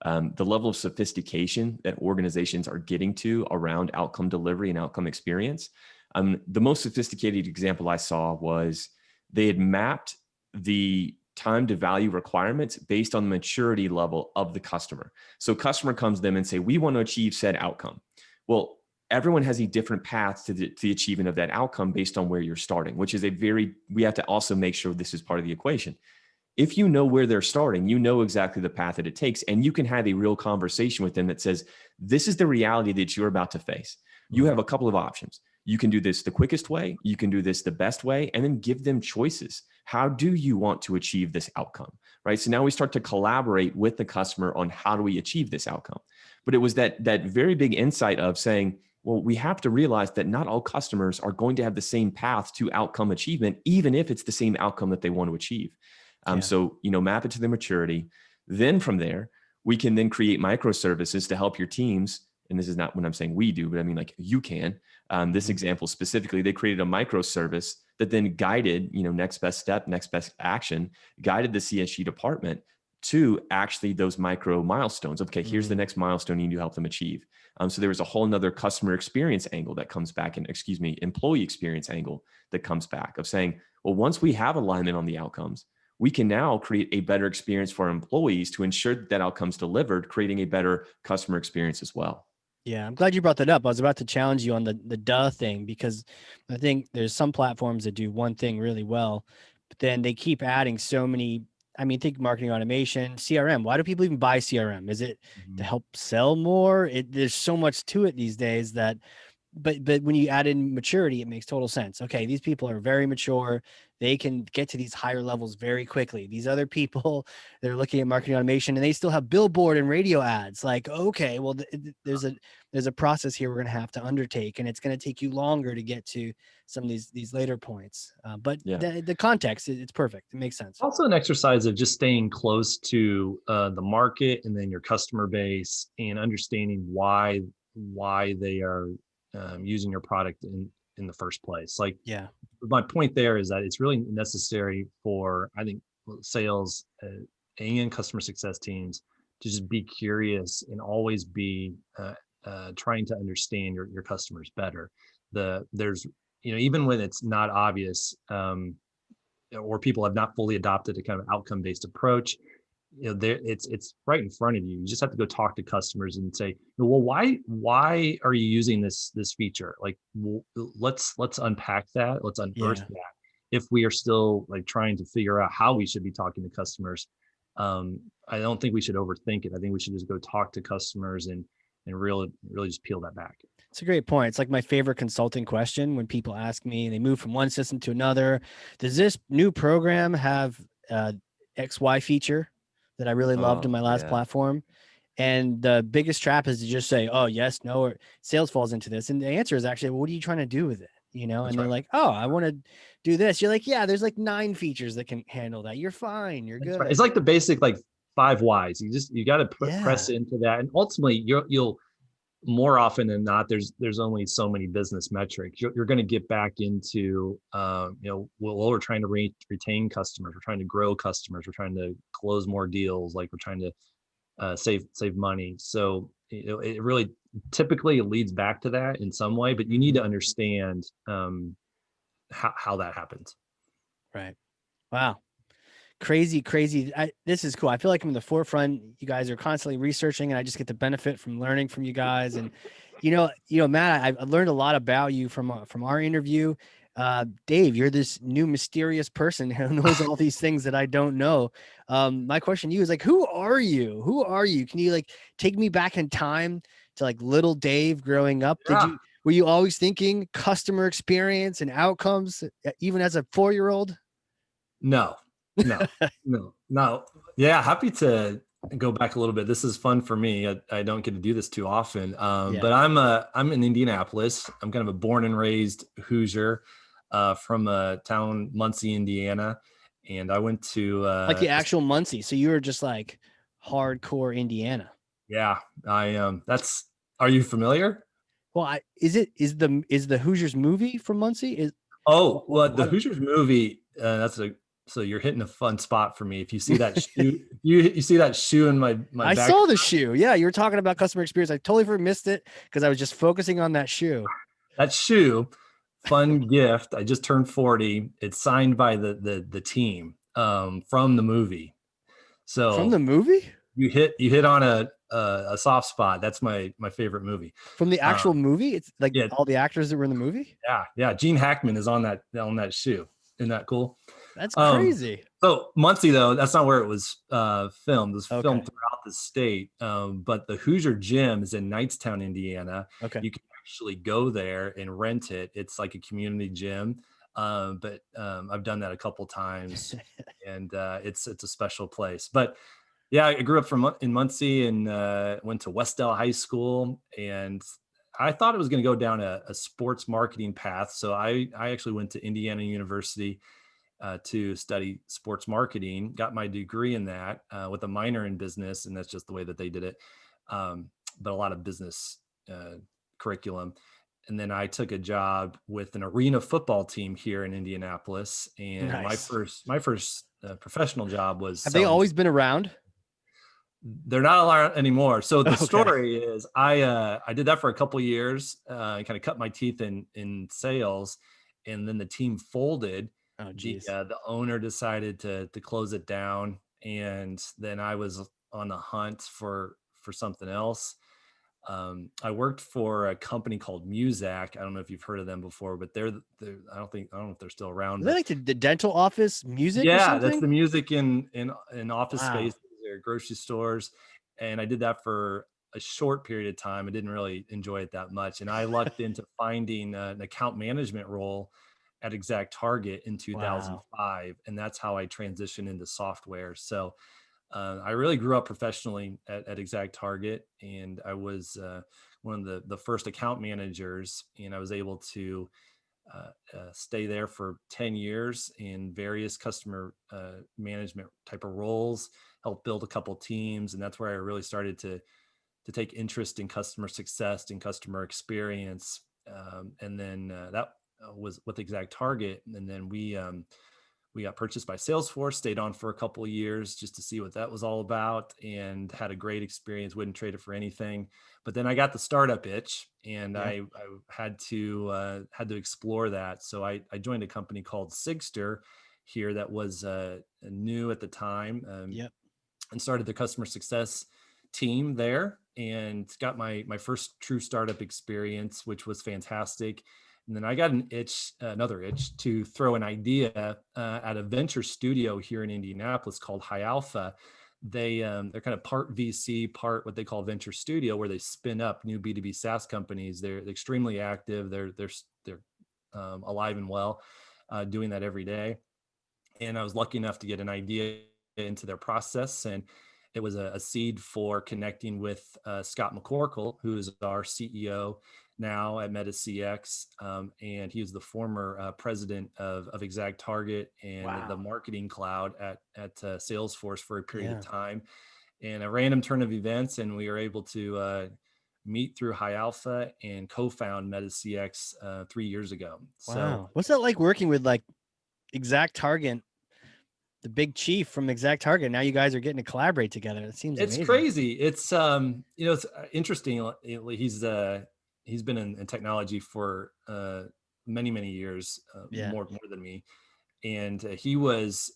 the level of sophistication that organizations are getting to around outcome delivery and outcome experience. The most sophisticated example I saw was they had mapped the time to value requirements based on the maturity level of the customer. So customer comes to them and say, we want to achieve said outcome. Well, everyone has a different path to the achievement of that outcome based on where you're starting, which is we have to also make sure this is part of the equation. If you know where they're starting, you know exactly the path that it takes, and you can have a real conversation with them that says, this is the reality that you're about to face. You have a couple of options. You can do this the quickest way, you can do this the best way, and then give them choices. How do you want to achieve this outcome, right? So now we start to collaborate with the customer on how do we achieve this outcome. But it was that very big insight of saying, well, we have to realize that not all customers are going to have the same path to outcome achievement, even if it's the same outcome that they want to achieve. So, map it to their maturity. Then from there, we can then create microservices to help your teams. And this is not what I'm saying we do, but I mean, like you can. This example specifically, they created a microservice that then guided, next best step, next best action, guided the CSG department to actually those micro milestones. Okay, here's the next milestone you need to help them achieve. So there was a whole nother customer experience angle that comes back, employee experience angle that comes back of saying, well, once we have alignment on the outcomes, we can now create a better experience for our employees to ensure that outcome's delivered, creating a better customer experience as well. Yeah, I'm glad you brought that up. I was about to challenge you on the duh thing, because I think there's some platforms that do one thing really well, but then they keep adding so many. I mean, think marketing automation, CRM. Why do people even buy CRM? Is it to help sell more? There's so much to it these days that, but when you add in maturity, it makes total sense. Okay, these people are very mature. They can get to these higher levels very quickly. These other people, they're looking at marketing automation and they still have billboard and radio ads. Like, okay, well, there's a process here we're going to have to undertake, and it's going to take you longer to get to some of these later points. But the context, it's perfect. It makes sense. Also an exercise of just staying close to the market and then your customer base, and understanding why they are using your product in the first place. Like, my point there is that it's really necessary for, I think, sales and customer success teams to just be curious and always be trying to understand your customers better. There's, even when it's not obvious, or people have not fully adopted a kind of outcome-based approach, it's right in front of you. You just have to go talk to customers and say, well, why are you using this feature? Like, let's unpack that. Let's unearth that. If we are still like trying to figure out how we should be talking to customers, I don't think we should overthink it. I think we should just go talk to customers and really just peel that back. It's a great point. It's like my favorite consulting question when people ask me, they move from one system to another. Does this new program have XY feature that I really loved in my last platform? And the biggest trap is to just say, oh, yes, no, or sales falls into this. And the answer is actually, well, what are you trying to do with it? That's they're like, oh, I want to do this. You're like, yeah, there's like 9 features that can handle that. You're fine. You're good. Right. It's like the basic, like 5 whys. You got to press into that. And ultimately you'll more often than not, there's only so many business metrics. You're going to get back into, we're trying to retain customers. We're trying to grow customers. We're trying to close more deals. Like, we're trying to save money. So it really typically leads back to that in some way, but you need to understand how that happens. Right. Wow. Crazy. This is cool. I feel like I'm in the forefront. You guys are constantly researching, and I just get the benefit from learning from you guys. And, Matt, I learned a lot about you from our interview. Dave, you're this new mysterious person who knows all these things that I don't know. My question to you is, like, who are you? Can you like take me back in time to like little Dave growing up? Were you always thinking customer experience and outcomes, even as a 4-year-old? No, no, no. Yeah, happy to go back a little bit. This is fun for me. I don't get to do this too often. Yeah. But I'm in Indianapolis. I'm kind of a born and raised Hoosier, from a town, Muncie, Indiana. And I went to Like the actual Muncie. So you were just like hardcore Indiana. yeah, are you familiar? Well, is the Hoosiers movie from Muncie? Oh, well, the What- Hoosiers movie, so you're hitting a fun spot for me. If you see that shoe, you see that shoe in my I back. saw the shoe. Yeah, you were talking about customer experience. I totally missed it because I was just focusing on that shoe. That shoe, fun gift. I just turned 40. It's signed by the team from the movie. From the So movie? you hit on a soft spot. That's my favorite movie. From the actual Um, movie? It's like yeah, all the actors that were in the movie? yeah. Gene Hackman is on that shoe. Isn't that cool? That's Um, crazy. so Muncie, though, that's not where it was filmed. It was Okay. filmed throughout the state. But the Hoosier Gym is in Knightstown, Indiana. Okay. You can actually go there and rent it. It's like a community gym. But I've done that a couple times, and it's a special place. But yeah, I grew up in Muncie and went to Westdale High School, and I thought it was going to go down a sports marketing path. So I actually went to Indiana University to study sports marketing, got my degree in that with a minor in business, and that's just the way that they did it. But a lot of business curriculum. And then I took a job with an arena football team here in Indianapolis, and Nice. my first professional job was Have they always been around? They're not allowed anymore. So the Okay. story is I did that for a couple of years, kind of cut my teeth in sales, and then the team folded. Oh, geez. The owner decided to close it down, and then I was on the hunt for something else. I worked for a company called Muzak. I don't know if you've heard of them before, but they're I don't know if they're still around. Is that like the dental office music or Yeah, something? that's the music in office Wow. spaces or grocery stores. And I did that for a short period of time. I didn't really enjoy it that much. And I lucked into finding an account management role at Exact Target in 2005. And that's how I transitioned into software. So I really grew up professionally at Exact Target, and I was one of the first account managers, and I was able to stay there for 10 years in various customer management type of roles, helped build a couple teams. And that's where I really started to take interest in customer success and customer experience. And then that was with Exact Target. And then we got purchased by Salesforce, stayed on for a couple of years just to see what that was all about, and had a great experience, wouldn't trade it for anything. But then I got the startup itch, and Yeah. I had to explore that. So I joined a company called Sigster here that was new at the time, Yep. and started the customer success team there, and got my first true startup experience, which was fantastic. And then I got another itch to throw an idea at a venture studio here in Indianapolis called High Alpha. They're kind of part VC, part what they call venture studio, where they spin up new B2B SaaS companies. They're extremely active. They're alive and well, doing that every day. And I was lucky enough to get an idea into their process, and it was a seed for connecting with Scott McCorkle, who is our CEO now at MetaCX, and he was the former president of Exact Target and the marketing cloud at Salesforce for a period of time. And a random turn of events, and we were able to meet through High Alpha and co-found MetaCX 3 years ago. Wow. So What's that like working with like Exact Target, the big chief from Exact Target? Now you guys are getting to collaborate together. It seems it's amazing. crazy. It's it's interesting. He's been in technology for many years, more than me, and he was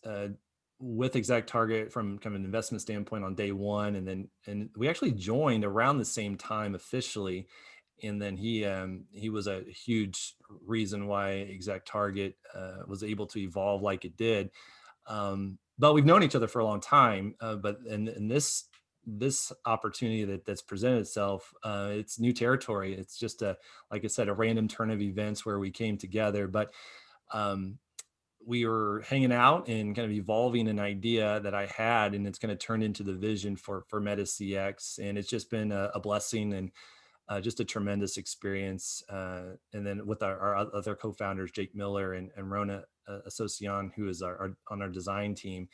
with Exact Target from kind of an investment standpoint on day one, and we actually joined around the same time officially. And then he was a huge reason why Exact Target was able to evolve like it did. But we've known each other for a long time. But in this this opportunity that's presented itself, it's new territory. It's just like I said, a random turn of events where we came together, but um, we were hanging out and kind of evolving an idea that I had, and it's going to turn into the vision for MetaCX. And it's just been a blessing and just a tremendous experience. And then with our other co-founders, Jake Miller and Rona Associan, who is on our design team.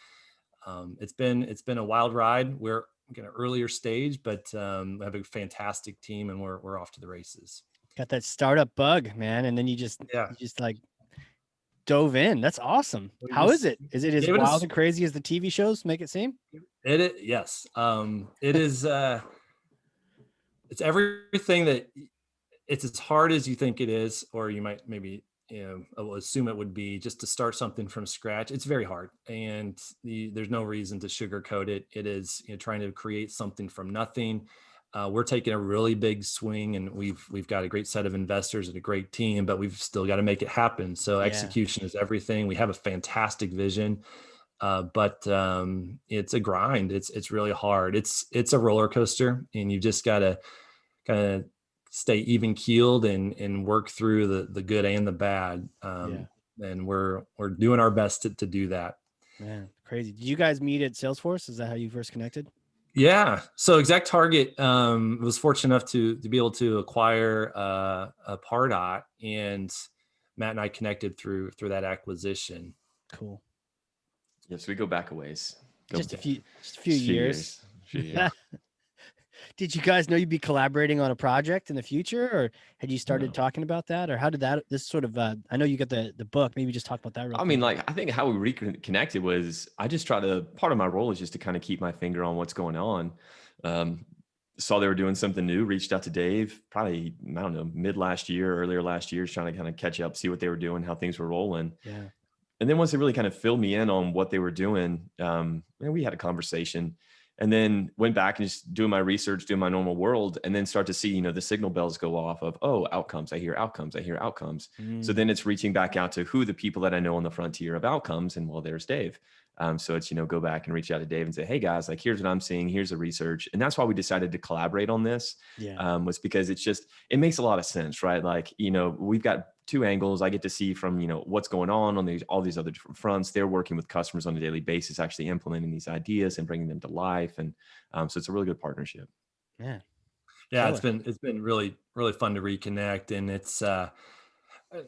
It's been a wild ride. We're in an earlier stage, but we have a fantastic team, and we're off to the races. Got that startup bug, man, and then you just like dove in. That's awesome. How is it? Is it as wild and crazy as the TV shows make it seem? Yes. It is. It's everything that it's as hard as you think it is, or you might maybe assume it would be, just to start something from scratch. It's very hard, and there's no reason to sugarcoat it. It is trying to create something from nothing. We're taking a really big swing, and we've got a great set of investors and a great team, but we've still got to make it happen. So execution is everything. We have a fantastic vision, but it's a grind. It's really hard. It's a roller coaster, and you just got to kind of stay even keeled and work through the good and the bad. And we're doing our best to do that. Man, crazy. Did you guys meet at Salesforce? Is that how you first connected? Yeah. So Exact Target was fortunate enough to be able to acquire a Pardot, and Matt and I connected through that acquisition. Cool. Yeah, so we go back a ways. Just a few years. Did you guys know you'd be collaborating on a project in the future, or had you started talking about that, or how did this sort of, I know you got the book, maybe just talk about that real quick. mean, like, I think how we reconnected was I just part of my role is just to kind of keep my finger on what's going on. Saw they were doing something new, reached out to Dave, probably, I don't know, earlier last year, trying to kind of catch up, see what they were doing, how things were rolling. Yeah. And then once they really kind of filled me in on what they were doing, we had a conversation, and then went back and just doing my research, doing my normal world, and then start to see, the signal bells go off of, outcomes. I hear outcomes. So then it's reaching back out to who the people that I know on the frontier of outcomes. And well, there's Dave. So it's, go back and reach out to Dave and say, hey guys, like, here's what I'm seeing. Here's the research. And that's why we decided to collaborate on this, was because it makes a lot of sense, right? Like, we've got two angles. I get to see from, what's going on all these other different fronts. They're working with customers on a daily basis, actually implementing these ideas and bringing them to life. And so it's a really good partnership. Yeah. It's been really, really fun to reconnect. And it's,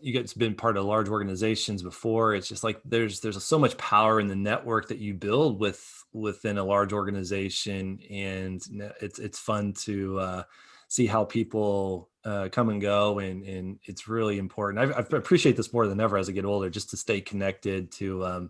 you guys been part of large organizations before. It's just like, there's so much power in the network that you build within a large organization. And it's fun to see how people come and go. And it's really important. I appreciate this more than ever as I get older, just to stay connected, to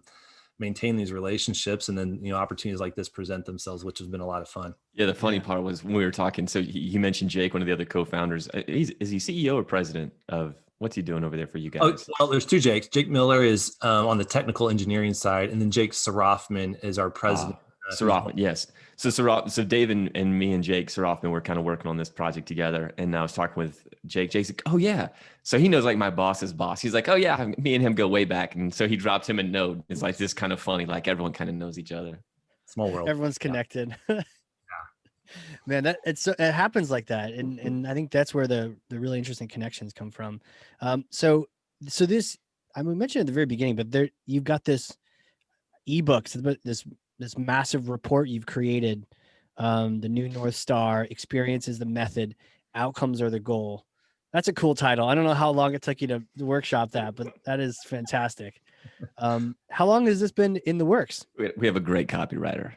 maintain these relationships, and then opportunities like this present themselves, which has been a lot of fun. Yeah, the funny part was when we were talking, so he mentioned Jake, one of the other co-founders. Is he CEO or president of, what's he doing over there for you guys? Oh, well, there's two Jakes. Jake Miller is on the technical engineering side, and then Jake Sarofman is our president. Sarofman, yes. So Dave and me and Jake Sarofman were kind of working on this project together, and I was talking with Jake. Jake's like, oh yeah. So he knows like my boss's boss. He's like, oh yeah, me and him go way back. And so he dropped him a note. It's like this kind of funny, like everyone kind of knows each other. Small world. Everyone's connected. Man, it happens like that, and I think that's where the really interesting connections come from. So this, we mentioned at the very beginning, but you've got this ebook, this massive report you've created, the new North Star: experience is the method, outcomes are the goal. That's a cool title. I don't know how long it took you to workshop that, but that is fantastic. How long has this been in the works? We have a great copywriter.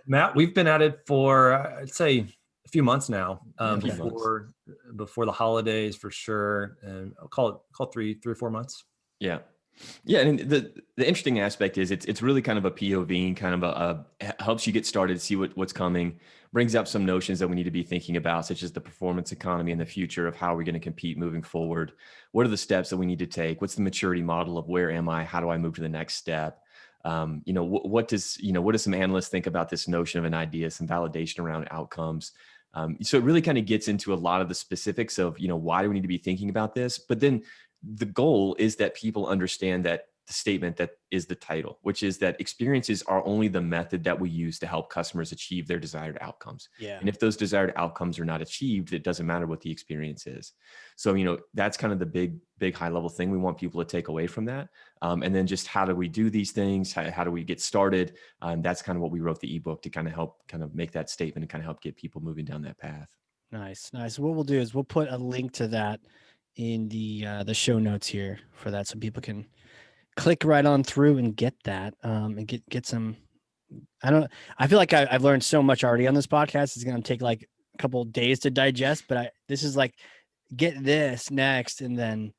Matt, we've been at it for, I'd say, a few months now. Before the holidays, for sure, and I'll call it 3 or 4 months. Yeah. And the interesting aspect is it's really kind of a POV, kind of helps you get started, see what's coming, brings up some notions that we need to be thinking about, such as the performance economy in the future of how we're going to compete moving forward. What are the steps that we need to take? What's the maturity model of where am I? How do I move to the next step? What do some analysts think about this notion of an idea, some validation around outcomes? So it really kind of gets into a lot of the specifics of, why do we need to be thinking about this? But then the goal is that people understand that the statement that is the title, which is that experiences are only the method that we use to help customers achieve their desired outcomes. Yeah. And if those desired outcomes are not achieved, it doesn't matter what the experience is. So, that's kind of the big high level thing we want people to take away from that. And then just how do we do these things? How do we get started? That's kind of what we wrote the ebook to kind of help make that statement and kind of help get people moving down that path. Nice. What we'll do is we'll put a link to that in the show notes here for that, so people can click right on through and get that, and get some. I feel like I've learned so much already on this podcast. It's going to take like a couple of days to digest, but this is like, get this next, and then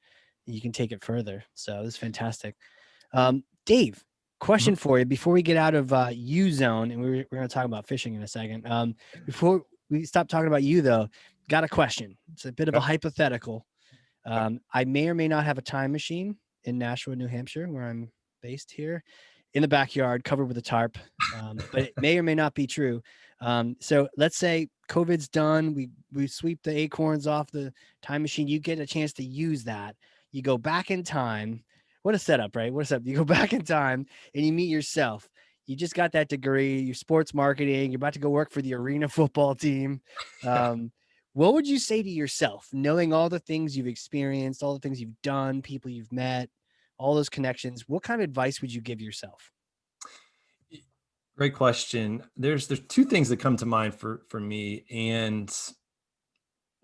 you can take it further. So this is fantastic. Dave, question for you before we get out of U Zone, and we're going to talk about fishing in a second. Before we stop talking about you, though, got a question. It's a bit of a hypothetical. I may or may not have a time machine in Nashua, New Hampshire, where I'm based here, in the backyard, covered with a tarp. But it may or may not be true. So let's say COVID's done. We sweep the acorns off the time machine. You get a chance to use that. You go back in time. What a setup, right? What a setup. You go back in time and you meet yourself. You just got that degree, you're sports marketing, you're about to go work for the arena football team. What would you say to yourself, knowing all the things you've experienced, all the things you've done, people you've met, all those connections? What kind of advice would you give yourself? Great question. There's two things that come to mind for me, and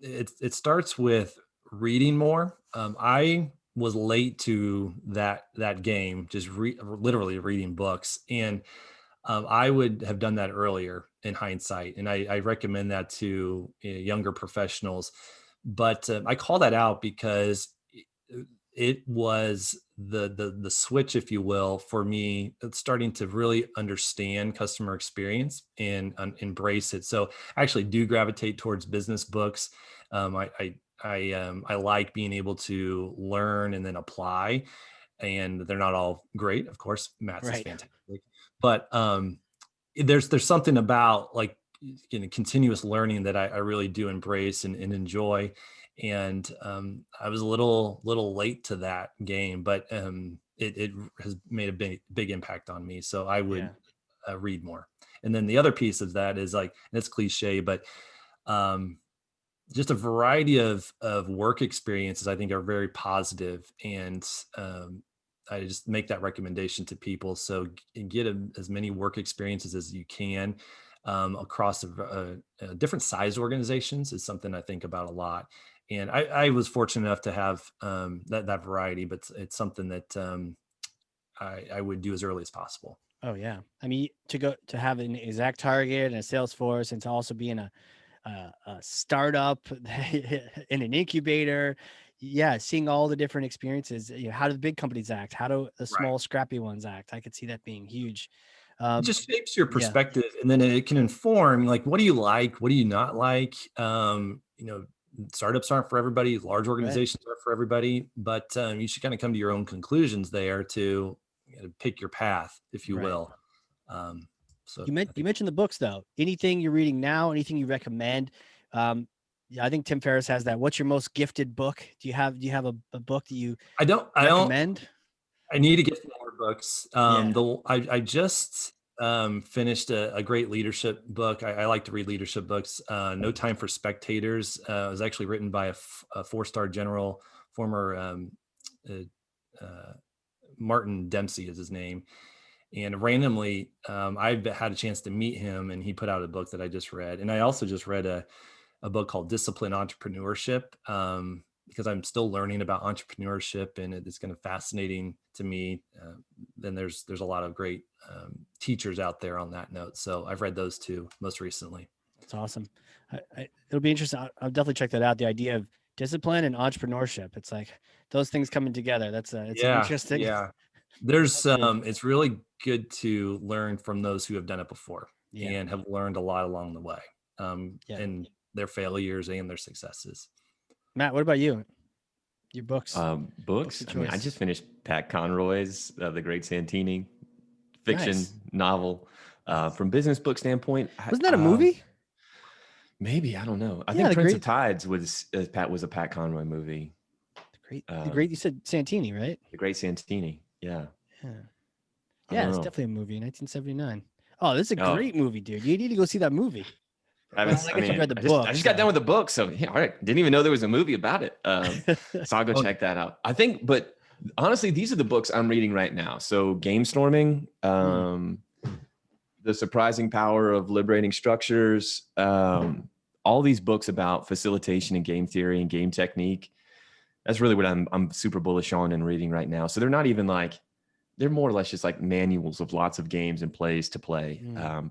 it starts with reading more. I was late to that game, just literally reading books, and I would have done that earlier in hindsight, and I recommend that to younger professionals. But I call that out because it was the switch, if you will, for me, starting to really understand customer experience and embrace it. So I actually do gravitate towards business books. I like being able to learn and then apply, and they're not all great, of course. Matt's is fantastic, but there's something about like continuous learning that I really do embrace and enjoy. And I was a little late to that game, but it has made a big impact on me. So I would read more. And then the other piece of that is like, and it's cliche, but just a variety of work experiences I think are very positive, and I just make that recommendation to people. So get as many work experiences as you can across different size organizations is something I think about a lot. And I was fortunate enough to have that variety, but it's something that I would do as early as possible. Oh yeah. I mean, to have an exact target and a Salesforce, and to also be in a startup in an incubator. Yeah. Seeing all the different experiences, how do the big companies act? How do the small scrappy ones act? I could see that being huge. It just shapes your perspective, and then it can inform, like, what do you like? What do you not like? Startups aren't for everybody. Large organizations aren't for everybody, but you should kind of come to your own conclusions there to pick your path, if you will. So you mentioned the books, though. Anything you're reading now? Anything you recommend? I think Tim Ferriss has that. What's your most gifted book? Do you have a book that you recommend? I need to get some more books. I just finished a great leadership book. I like to read leadership books. No Time for Spectators. It was actually written by a 4-star general, former Martin Dempsey is his name. And randomly, I've had a chance to meet him, and he put out a book that I just read. And I also just read a book called Disciplined Entrepreneurship, because I'm still learning about entrepreneurship, and it's kind of fascinating to me. Then there's a lot of great teachers out there on that note. So I've read those two most recently. That's awesome. It'll be interesting. I'll definitely check that out. The idea of discipline and entrepreneurship. It's like those things coming together. It's interesting. Yeah. There's it's really good to learn from those who have done it before and have learned a lot along the way, and their failures and their successes. Matt, what about you? Your books? Books. I mean, I just finished Pat Conroy's The Great Santini fiction novel. From business book standpoint, wasn't that a movie? Maybe, I don't know. I think Prince of Tides was a Pat Conroy movie. The great. You said Santini, right? The Great Santini. Yeah. Yeah, I yeah, don't it's know. definitely a movie, 1979. Oh, this is a Oh, great movie, dude. You need to go see that movie. I Well, haven't. I I guess you've mean, read the I book. just got done with the book, so yeah. All right, didn't even know there was a movie about it. So I'll go Oh, check that out. I think, but honestly, these are the books I'm reading right now. So Game Storming, The Surprising Power of Liberating Structures, all these books about facilitation and game theory and game technique. That's really what I'm super bullish on and reading right now. So they're not even like, they're more or less just like manuals of lots of games and plays to play.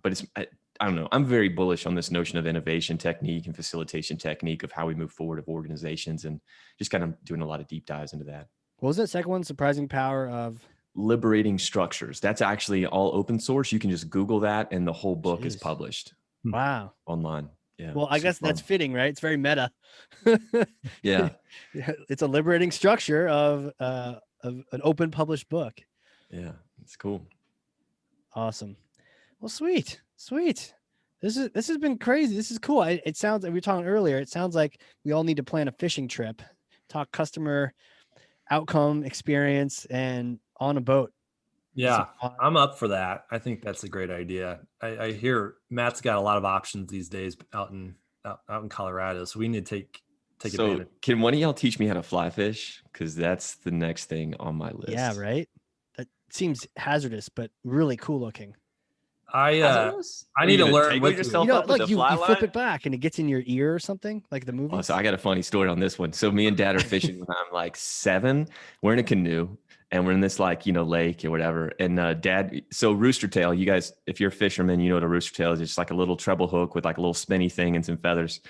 But it's, I don't know. I'm very bullish on this notion of innovation technique and facilitation technique of how we move forward of organizations, and just kind of doing a lot of deep dives into that. What was that second one? Surprising Power of Liberating Structures. That's actually all open source. You can just Google that, and the whole book is Jeez. published Wow. online. Yeah. Well, I guess super that's fun. fitting, right? It's very meta. Yeah. It's a liberating structure of an open published book. Yeah. It's cool. Awesome. Well, sweet. This has been crazy. This is cool. It sounds like we were talking earlier. It sounds like we all need to plan a fishing trip, talk customer outcome experience, and on a boat. yeah, I'm up for that. I think that's a great idea. I hear Matt's got a lot of options these days out in Colorado, so we need to take So advantage. can one of y'all teach me how to fly fish? Because that's the next thing on my list. Yeah, right. That seems hazardous, but really cool looking. I Are need you to gonna learn tangle with you. yourself You know, up with like the you fly flip line? it back and it gets in your ear or something, like the movie. Oh, so I got a funny story on this one. So me and Dad are fishing when I'm like 7. We're in a canoe and we're in this like, lake or whatever. And Dad, so rooster tail, you guys, if you're a fisherman, you know what a rooster tail is. It's just like a little treble hook with like a little spinny thing and some feathers.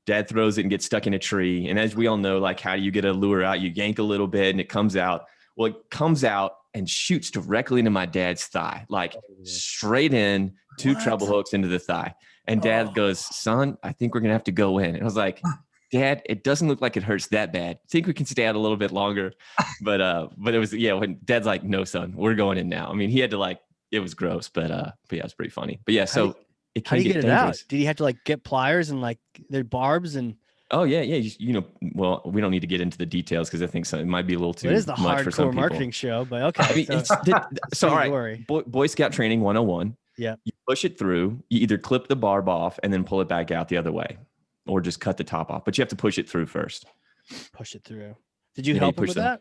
Dad throws it and gets stuck in a tree. And as we all know, like how do you get a lure out? You yank a little bit and it comes out. Well, it comes out and shoots directly into my dad's thigh, like straight in, 2 treble hooks into the thigh. And Dad goes, "Son, I think we're going to have to go in." And I was like, "Dad, it doesn't look like it hurts that bad. I think we can stay out a little bit longer." But it was, yeah, when Dad's like, "No, son, we're going in now." I mean, he had to like, it was gross, but yeah, it was pretty funny. But yeah, so it How can do you get get it out? dangerous. Did he have to like get pliers and like their barbs and? Oh yeah, yeah. Well, we don't need to get into the details because I think it might be a little too It is the much for some hardcore people. marketing show, but okay. I mean, so all right. Boy Scout training 101. Yeah. You push it through. You either clip the barb off and then pull it back out the other way, or just cut the top off. But you have to push it through first. Push it through. Did you help him with that?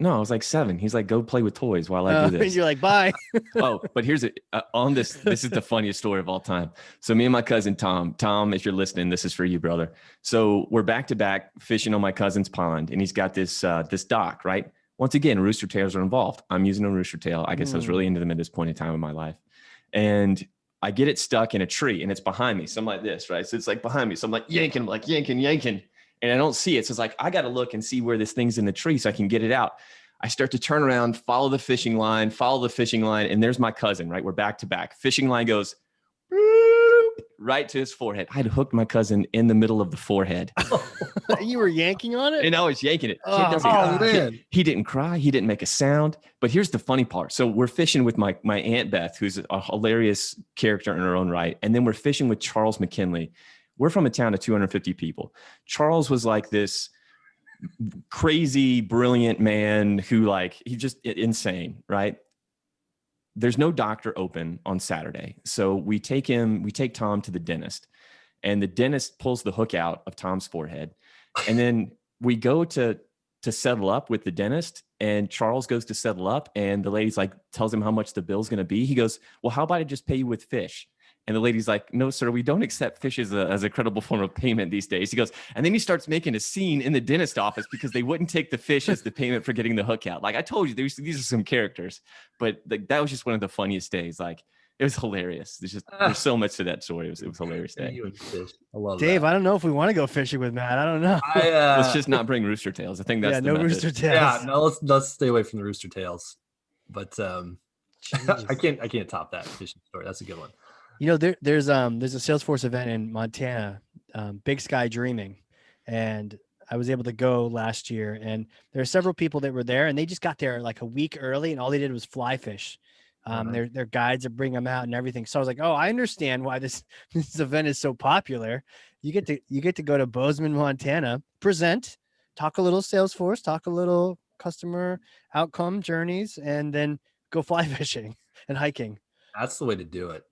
No, I was like 7. He's like, "Go play with toys while I do this." And you're like, "Bye." Oh, but here's it. On this is the funniest story of all time. So me and my cousin Tom, if you're listening, this is for you, brother. So we're back to back fishing on my cousin's pond, and he's got this dock, right? Once again, rooster tails are involved. I'm using a rooster tail. I guess I was really into them at this point in time in my life. And I get it stuck in a tree and it's behind me. So I'm like this, right? So it's like behind me. So I'm like yanking. And I don't see it. So it's like, I got to look and see where this thing's in the tree so I can get it out. I start to turn around, follow the fishing line. And there's my cousin, right? We're back to back. Fishing line goes right to his forehead. I'd hooked my cousin in the middle of the forehead. You were yanking on it? And I was yanking it. Man. He didn't cry. He didn't make a sound. But here's the funny part. So we're fishing with my Aunt Beth, who's a hilarious character in her own right. And then we're fishing with Charles McKinley. We're from a town of 250 people. Charles was like this crazy, brilliant man who he just insane, right? There's no doctor open on Saturday. So we take Tom to the dentist, and the dentist pulls the hook out of Tom's forehead. And then we go to settle up with the dentist, and Charles goes to settle up, and the lady's like, tells him how much the bill's going to be. He goes, "Well, how about I just pay you with fish?" And the lady's like, "No, sir, we don't accept fish as a credible form of payment these days." He goes, and then he starts making a scene in the dentist office because they wouldn't take the fish as the payment for getting the hook out. Like I told you, these are some characters, but that was just one of the funniest days. Like it was hilarious. There's so much to that story. It was a hilarious day. I love Dave, that. I don't know if we want to go fishing with Matt. I don't know. Let's just not bring rooster tails. I think that's the method. Rooster tails. Yeah, no, let's stay away from the rooster tails. But I can't top that fishing story. That's a good one. You know, there's a Salesforce event in Montana, Big Sky Dreaming, and I was able to go last year. And there are several people that were there, and they just got there like a week early, and all they did was fly fish. Their guides are bringing them out and everything. So I was like, oh, I understand why this event is so popular. You get to go to Bozeman, Montana, present, talk a little Salesforce, talk a little customer outcome journeys, and then go fly fishing and hiking. That's the way to do it.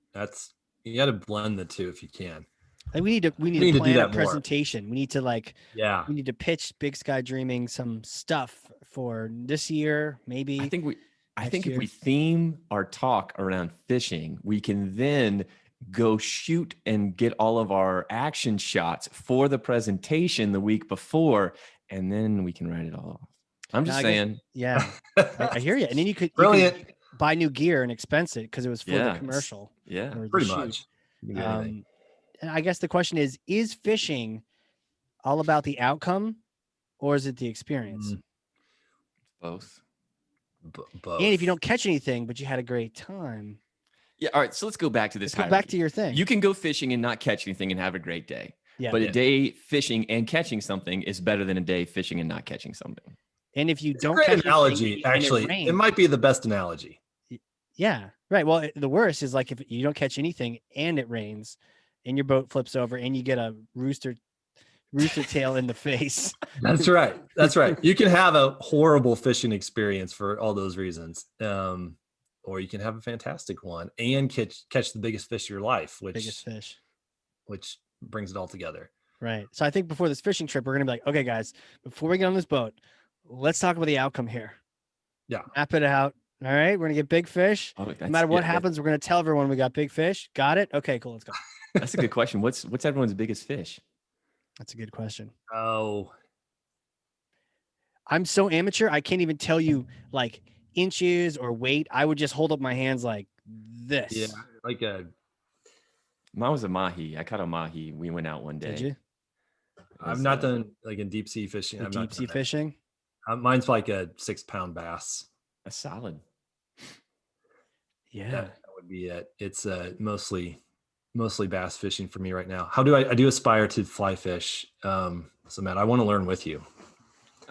You got to blend the two if you can. Like we need to We need to do plan a that more. presentation. We need to Yeah. we need to pitch Big Sky Dreaming some stuff for this year, maybe. I think next if year. we theme our talk around fishing, we can then go shoot and get all of our action shots for the presentation the week before, and then we can write it all off. I'm just saying. Yeah, I hear you. And then you can Brilliant. buy new gear and expense it because it was for the Yeah, commercial. Yeah, or the Pretty shoot. much. You can do anything. And I guess the question is fishing all about the outcome or is it the experience? both. Both. And if you don't catch anything, but you had a great time. Yeah. All right. So let's go back to this. Let's go back to your thing. You can go fishing and not catch anything and have a great day. Yeah. But a day fishing and catching something is better than a day fishing and not catching something. And if you It's don't a great catch analogy, anything and actually, rains, it might be the best analogy. Yeah. Right. Well, the worst is like if you don't catch anything and it rains and your boat flips over and you get a rooster tail in the face. That's right. That's right. You can have a horrible fishing experience for all those reasons. Or you can have a fantastic one and catch the biggest fish of your life, which brings it all together. Right. So I think before this fishing trip, we're going to be like, okay, guys, before we get on this boat, let's talk about the outcome here. Yeah. Map it out. All right. We're going to get big fish. No matter what happens, we're going to tell everyone we got big fish. Got it? Okay, cool. Let's go. That's a good question. What's everyone's biggest fish? That's a good question. Oh, I'm so amateur. I can't even tell you like inches or weight. I would just hold up my hands like this. yeah. Like Mine was a mahi. I caught a mahi. We went out one day. Did you? I've not done like in deep sea fishing. I've Deep sea fishing? Mine's like a 6-pound bass. A solid. Yeah. That would be it. It's mostly bass fishing for me right now. How do I do aspire to fly fish? So Matt, I want to learn with you.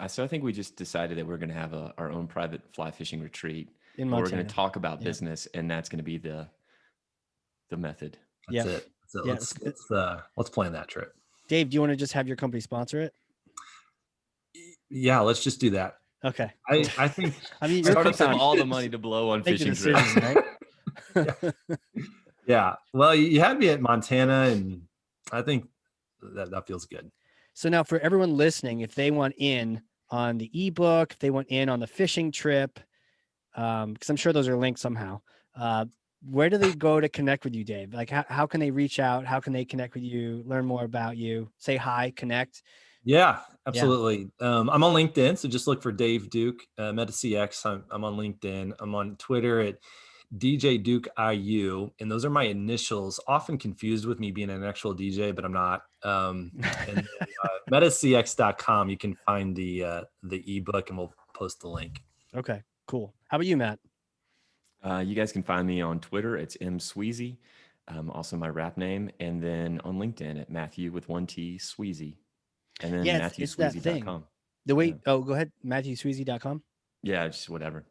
So I think we just decided that we're going to have our own private fly fishing retreat. In We're Montana. going to talk about business, and that's going to be the method. That's it. Let's plan that trip. Dave, do you want to just have your company sponsor it? Yeah, let's just do that. Okay. I think I mean, you're Startups have quick on all the money to blow on making fishing decisions, trips. right? yeah. Well, you had me at Montana, and I think that feels good. So now for everyone listening, if they want in on the ebook, if they want in on the fishing trip, because I'm sure those are linked somehow, where do they go to connect with you, Dave? Like how can they reach out? How can they connect with you, learn more about you, say hi, connect? Yeah, absolutely. I'm on LinkedIn. So just look for Dave Duke, MetaCX. I'm on LinkedIn. I'm on Twitter at DJ Duke IU. And those are my initials, often confused with me being an actual DJ, but I'm not. And then, MetaCX.com, you can find the ebook and we'll post the link. Okay, cool. How about you, Matt? You guys can find me on Twitter. It's M Sweezey, also my rap name. And then on LinkedIn at Mathew with 1 T Sweezey. And then MathewSweezey.com. The way, go ahead, MathewSweezey.com. Yeah, just whatever.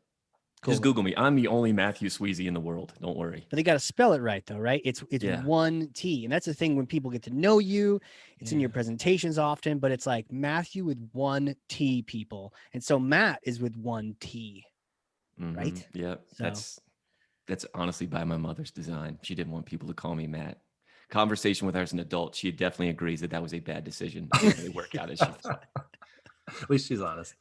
Cool. Just Google me. I'm the only Mathew Sweezey in the world. Don't worry. But they got to spell it right, though, right? It's 1 T. And that's the thing when people get to know you, it's in your presentations often, but it's like Mathew with 1 T, people. And so Matt is with 1 T, right? Yeah, So. that's honestly by my mother's design. She didn't want people to call me Matt. Conversation with her as an adult, she definitely agrees that was a bad decision. It didn't really work out as she thought. At least she's honest.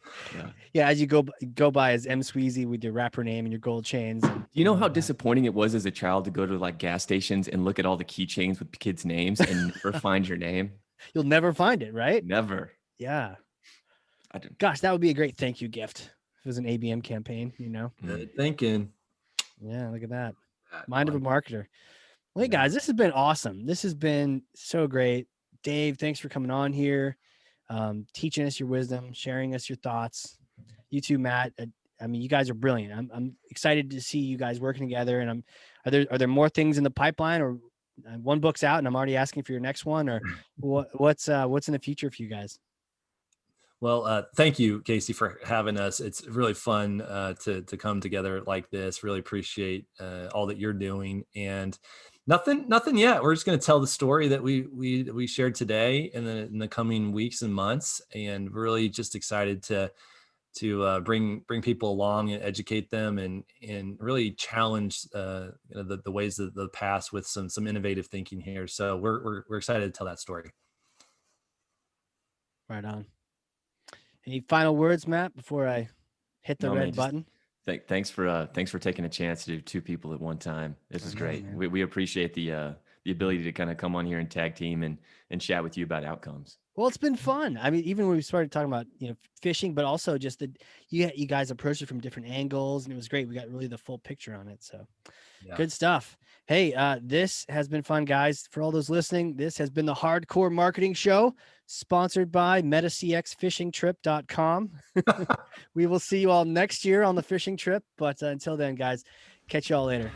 Yeah, as you go by as M Sweezey with your rapper name and your gold chains. And, you know how disappointing it was as a child to go to like gas stations and look at all the keychains with kids' names and never find your name? You'll never find it, right? Never. Yeah. I didn't. Gosh, that would be a great thank you gift. If it was an ABM campaign, you know? Good thinking. Yeah, look at that. Mind of a marketer. Well, hey guys, this has been awesome. This has been so great. Dave, thanks for coming on here, teaching us your wisdom, sharing us your thoughts. You too, Matt. I mean, you guys are brilliant. I'm excited to see you guys working together. And are there more things in the pipeline, or one book's out and I'm already asking for your next one, or what's in the future for you guys? Well, thank you, Casey, for having us. It's really fun to come together like this. Really appreciate all that you're doing. And nothing yet. We're just going to tell the story that we shared today in the coming weeks and months, and really just excited to bring people along and educate them and really challenge the ways of the past with some innovative thinking here. So we're excited to tell that story. Right on. Any final words, Matt, before I hit the red button? Thanks for taking a chance to do two people at one time. This is great. We appreciate the ability to kind of come on here and tag team and chat with you about outcomes. Well, it's been fun. I mean, even when we started talking about, fishing, but also just you guys approached it from different angles, and it was great. We got really the full picture on it. So good stuff. Hey, this has been fun, guys. For all those listening, this has been the Hardcore Marketing Show, sponsored by MetaCXFishingTrip.com. We will see you all next year on the fishing trip. But until then, guys, catch you all later.